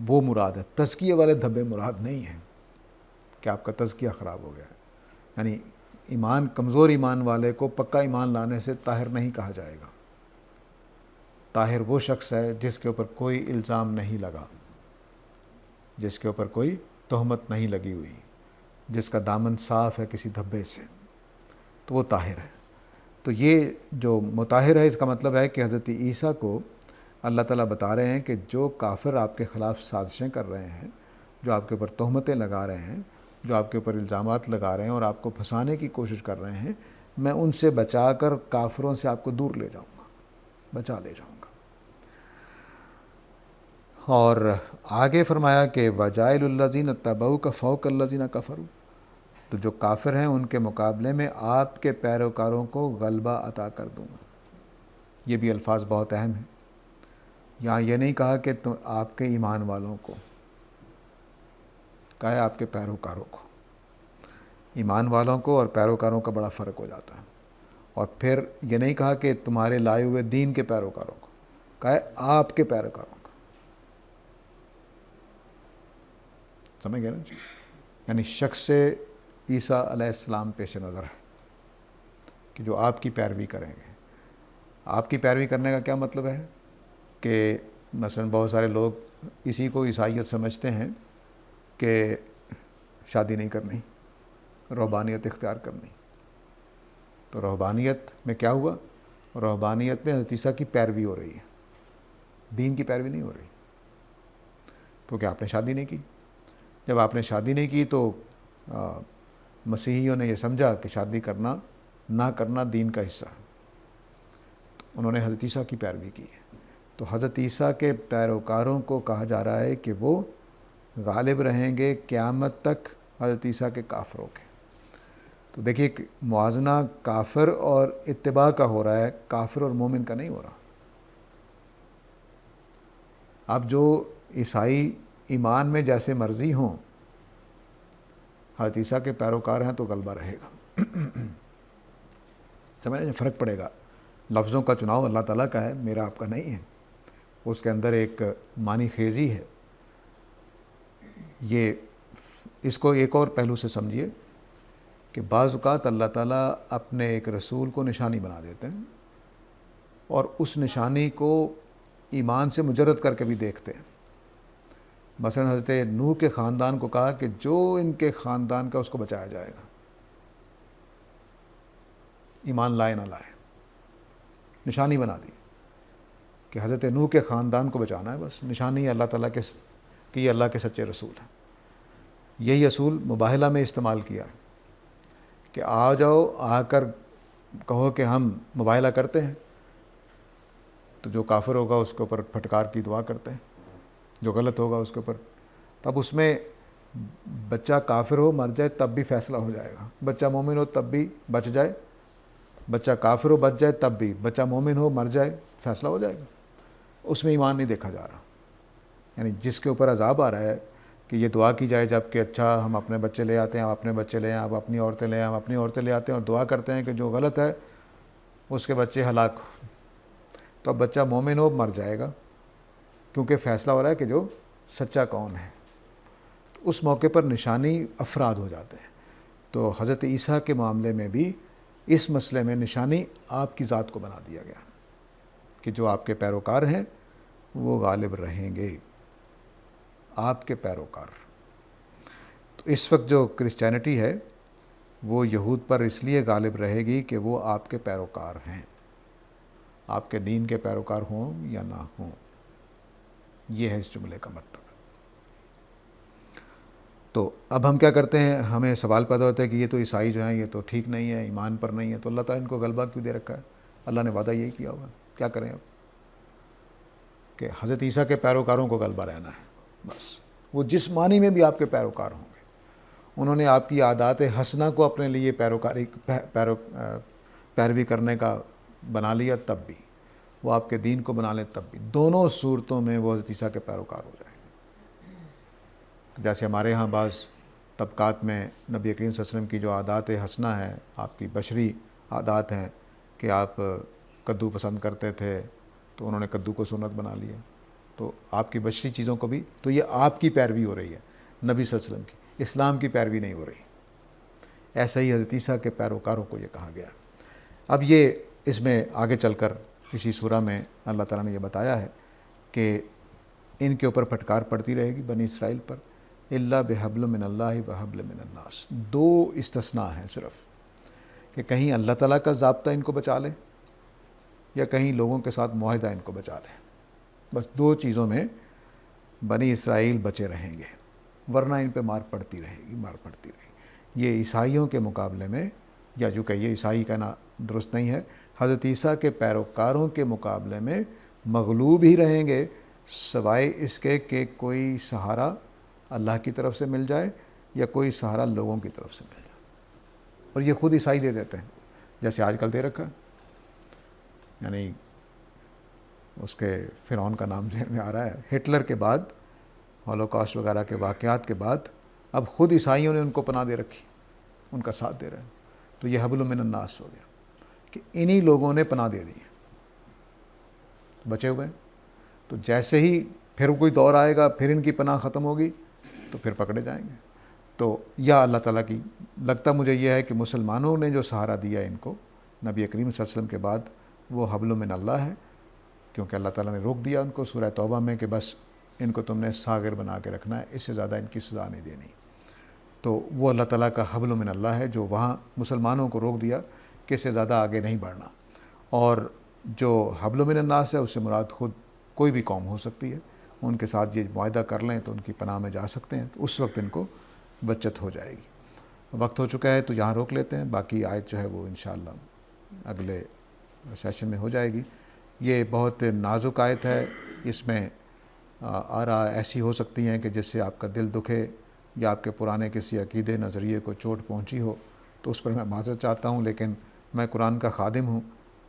وہ مراد ہے، تزکیے والے دھبے مراد نہیں ہیں کہ آپ کا تزکیہ خراب ہو گیا ہے۔ یعنی ایمان، کمزور ایمان والے کو پکا ایمان لانے سے طاہر نہیں کہا جائے گا۔ طاہر وہ شخص ہے جس کے اوپر کوئی الزام نہیں لگا، جس کے اوپر کوئی تہمت نہیں لگی ہوئی، جس کا دامن صاف ہے کسی دھبے سے، تو وہ طاہر ہے۔ تو یہ جو مطہر ہے، اس کا مطلب ہے کہ حضرت عیسیٰ کو اللہ تعالیٰ بتا رہے ہیں کہ جو کافر آپ کے خلاف سازشیں کر رہے ہیں، جو آپ کے اوپر تہمتیں لگا رہے ہیں، جو آپ کے اوپر الزامات لگا رہے ہیں اور آپ کو پھنسانے کی کوشش کر رہے ہیں، میں ان سے بچا کر کافروں سے آپ کو دور لے جاؤں گا، بچا لے جاؤں گا۔ اور آگے فرمایا کہ وَجَائِلُ الَّذِينَ اتَّبَعُوكَ فَوْقَ الَّذِينَ كَفَرُوا، تو جو کافر ہیں ان کے مقابلے میں آپ کے پیروکاروں کو غلبہ عطا کر دوں گا۔ یہ بھی الفاظ بہت اہم ہیں۔ یہاں یہ نہیں کہا کہ آپ کے ایمان والوں کو، کہا ہے آپ کے پیروکاروں کو۔ ایمان والوں کو اور پیروکاروں کا بڑا فرق ہو جاتا ہے۔ اور پھر یہ نہیں کہا کہ تمہارے لائے ہوئے دین کے پیروکاروں کو، کہا ہے آپ کے پیروکاروں کو، سمجھ گئے نا جی؟ یعنی شخص عیسیٰ علیہ السلام پیش نظر ہے کہ جو آپ کی پیروی کریں گے۔ آپ کی پیروی کرنے کا کیا مطلب ہے کہ مثلا بہت سارے لوگ اسی کو عیسائیت سمجھتے ہیں کہ شادی نہیں کرنی، رہبانیت اختیار کرنی۔ تو رہبانیت میں کیا ہوا؟ رہبانیت میں حضرت عیسیٰ کی پیروی ہو رہی ہے، دین کی پیروی نہیں ہو رہی، کیونکہ آپ نے شادی نہیں کی۔ جب آپ نے شادی نہیں کی تو مسیحیوں نے یہ سمجھا کہ شادی کرنا نہ کرنا دین کا حصہ ہے، تو انہوں نے حضرت عیسیٰ کی پیروی کی ہے۔ تو حضرت عیسیٰ کے پیروکاروں کو کہا جا رہا ہے کہ وہ غالب رہیں گے قیامت تک حضرت عیسیٰ کے کافروں کے۔ تو تو دیکھیے ایک موازنہ کافر اور اتباع کا ہو رہا ہے، کافر اور مومن کا نہیں ہو رہا. اب جو عیسائی ایمان میں جیسے مرضی ہوں، حضرت عیسیٰ کے پیروکار ہیں تو غلبہ رہے گا. سمجھ رہے ہیں؟ فرق پڑے گا. لفظوں کا چناؤ اللہ تعالیٰ کا ہے، میرا آپ کا نہیں ہے. اس کے اندر ایک معنی خیزی ہے. یہ اس کو ایک اور پہلو سے سمجھیے کہ بعض اوقات اللہ تعالیٰ اپنے ایک رسول کو نشانی بنا دیتے ہیں اور اس نشانی کو ایمان سے مجرد کر کے بھی دیکھتے ہیں. مثلا حضرت نوح کے خاندان کو کہا کہ جو ان کے خاندان کا اس کو بچایا جائے گا، ایمان لائے نہ لائے. نشانی بنا دی کہ حضرت نوح کے خاندان کو بچانا ہے، بس نشانی ہے اللہ تعالیٰ کے کہ یہ اللہ کے سچے رسول ہیں. یہی اصول مباہلہ میں استعمال کیا کہ آ جاؤ، آ کر کہو کہ ہم مباہلہ کرتے ہیں، تو جو کافر ہوگا اس کے اوپر پھٹکار کی دعا کرتے ہیں، جو غلط ہوگا اس کے اوپر. تب اس میں بچہ کافر ہو مر جائے تب بھی فیصلہ ہو جائے گا، بچہ مومن ہو تب بھی بچ جائے، بچہ کافر ہو بچ جائے تب بھی، بچہ مومن ہو مر جائے فیصلہ ہو جائے گا. اس میں ایمان نہیں دیکھا جا رہا. یعنی جس کے اوپر عذاب آ رہا ہے کہ یہ دعا کی جائے جب کہ اچھا ہم اپنے بچے لے آتے ہیں، آپ اپنے بچے لے آئیں، آپ اپنی عورتیں لے آئیں، ہم اپنی عورتیں لے آتے ہیں اور دعا کرتے ہیں کہ جو غلط ہے اس کے بچے ہلاک ہو. تو اب بچہ مومن ہو مر جائے گا کیونکہ فیصلہ ہو رہا ہے کہ جو سچا کون ہے. اس موقع پر نشانی افراد ہو جاتے ہیں. تو حضرت عیسیٰ کے معاملے میں بھی اس مسئلے میں نشانی آپ کی ذات کو بنا دیا گیا کہ جو آپ کے پیروکار ہیں وہ غالب رہیں گے، آپ کے پیروکار. تو اس وقت جو کرسچینٹی ہے وہ یہود پر اس لیے غالب رہے گی کہ وہ آپ کے پیروکار ہیں، آپ کے دین کے پیروکار ہوں یا نہ ہوں. یہ ہے اس جملے کا مطلب. تو اب ہم کیا کرتے ہیں، ہمیں سوال پیدا ہوتا ہے کہ یہ تو عیسائی جو ہیں یہ تو ٹھیک نہیں ہے، ایمان پر نہیں ہے، تو اللہ تعالیٰ ان کو غلبہ کیوں دے رکھا ہے؟ اللہ نے وعدہ یہی کیا ہوا ہے. کیا کریں اب کہ حضرت عیسیٰ کے پیروکاروں کو غلبہ رہنا ہے، بس. وہ جس معنی میں بھی آپ کے پیروکار ہوں گے، انہوں نے آپ کی عادات حسنہ کو اپنے لیے پیروی کرنے کا بنا لیا تب بھی، وہ آپ کے دین کو بنا لیں تب بھی، دونوں صورتوں میں وہ حضرت عیسیٰ کے پیروکار ہو جائیں. جیسے ہمارے ہاں بعض طبقات میں نبی کریم صلی اللہ علیہ وسلم کی جو عادات حسنہ ہیں، آپ کی بشری عادات ہیں کہ آپ کدو پسند کرتے تھے تو انہوں نے کدو کو سنت بنا لیا، تو آپ کی بشری چیزوں کو بھی، تو یہ آپ کی پیروی ہو رہی ہے نبی صلی اللہ علیہ وسلم کی، اسلام کی پیروی نہیں ہو رہی. ایسا ہی حضرت عیسیٰ کے پیروکاروں کو یہ کہا گیا. اب یہ اس میں آگے چل کر اسی سورہ میں اللہ تعالیٰ نے یہ بتایا ہے کہ ان کے اوپر پھٹکار پڑتی رہے گی بنی اسرائیل پر، الا بحبل من اللہ وحبل من الناس. دو استثناء ہیں صرف کہ کہیں اللہ تعالیٰ کا ضابطہ ان کو بچا لے یا کہیں لوگوں کے ساتھ معاہدہ ان کو بچا لے. بس دو چیزوں میں بنی اسرائیل بچے رہیں گے، ورنہ ان پہ مار پڑتی رہے گی، مار پڑتی رہے گی. یہ عیسائیوں کے مقابلے میں، یا جو کہیے عیسائی کہنا درست نہیں ہے، حضرت عیسیٰ کے پیروکاروں کے مقابلے میں مغلوب ہی رہیں گے، سوائے اس کے کہ کوئی سہارا اللہ کی طرف سے مل جائے یا کوئی سہارا لوگوں کی طرف سے مل جائے. اور یہ خود عیسائی دے دیتے ہیں، جیسے آج کل دے رکھا ہے. یعنی اس کے فرعون کا نام ذہن میں آ رہا ہے، ہٹلر کے بعد، ہولوکاسٹ وغیرہ کے واقعات کے بعد، اب خود عیسائیوں نے ان کو پناہ دے رکھی، ان کا ساتھ دے رہے ہیں. تو یہ حبل من الناس ہو گیا کہ انہی لوگوں نے پناہ دے دی، بچے ہوئے. تو جیسے ہی پھر کوئی دور آئے گا، پھر ان کی پناہ ختم ہوگی تو پھر پکڑے جائیں گے. تو یا اللہ تعالیٰ کی، لگتا مجھے یہ ہے کہ مسلمانوں نے جو سہارا دیا ان کو نبی کریم صلی اللہ علیہ وسلم کے بعد، وہ حبل من اللہ ہے، کیونکہ اللہ تعالیٰ نے روک دیا ان کو سورہ توبہ میں کہ بس ان کو تم نے ساغر بنا کے رکھنا ہے، اس سے زیادہ ان کی سزا نہیں دینی. تو وہ اللہ تعالیٰ کا حبل من اللہ ہے جو وہاں مسلمانوں کو روک دیا کہ اس سے زیادہ آگے نہیں بڑھنا. اور جو حبل من الناس ہے اس سے مراد خود کوئی بھی قوم ہو سکتی ہے، ان کے ساتھ یہ معاہدہ کر لیں تو ان کی پناہ میں جا سکتے ہیں، تو اس وقت ان کو بچت ہو جائے گی. وقت ہو چکا ہے تو یہاں روک لیتے ہیں، باقی آیت جو ہے وہ انشاءاللہ اگلے سیشن میں ہو جائے گی. یہ بہت نازک آیت ہے، اس میں آراء ایسی ہو سکتی ہیں کہ جس سے آپ کا دل دکھے یا آپ کے پرانے کسی عقیدے نظریے کو چوٹ پہنچی ہو، تو تو اس پر میں معذرت چاہتا ہوں، لیکن میں قرآن کا خادم ہوں،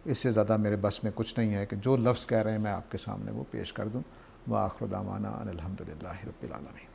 اس سے زیادہ میرے بس میں کچھ نہیں ہے کہ جو لفظ کہہ رہے ہیں میں آپ کے سامنے وہ پیش کر دوں۔ وآخر دعوانا ان الحمد للہ رب العالمین۔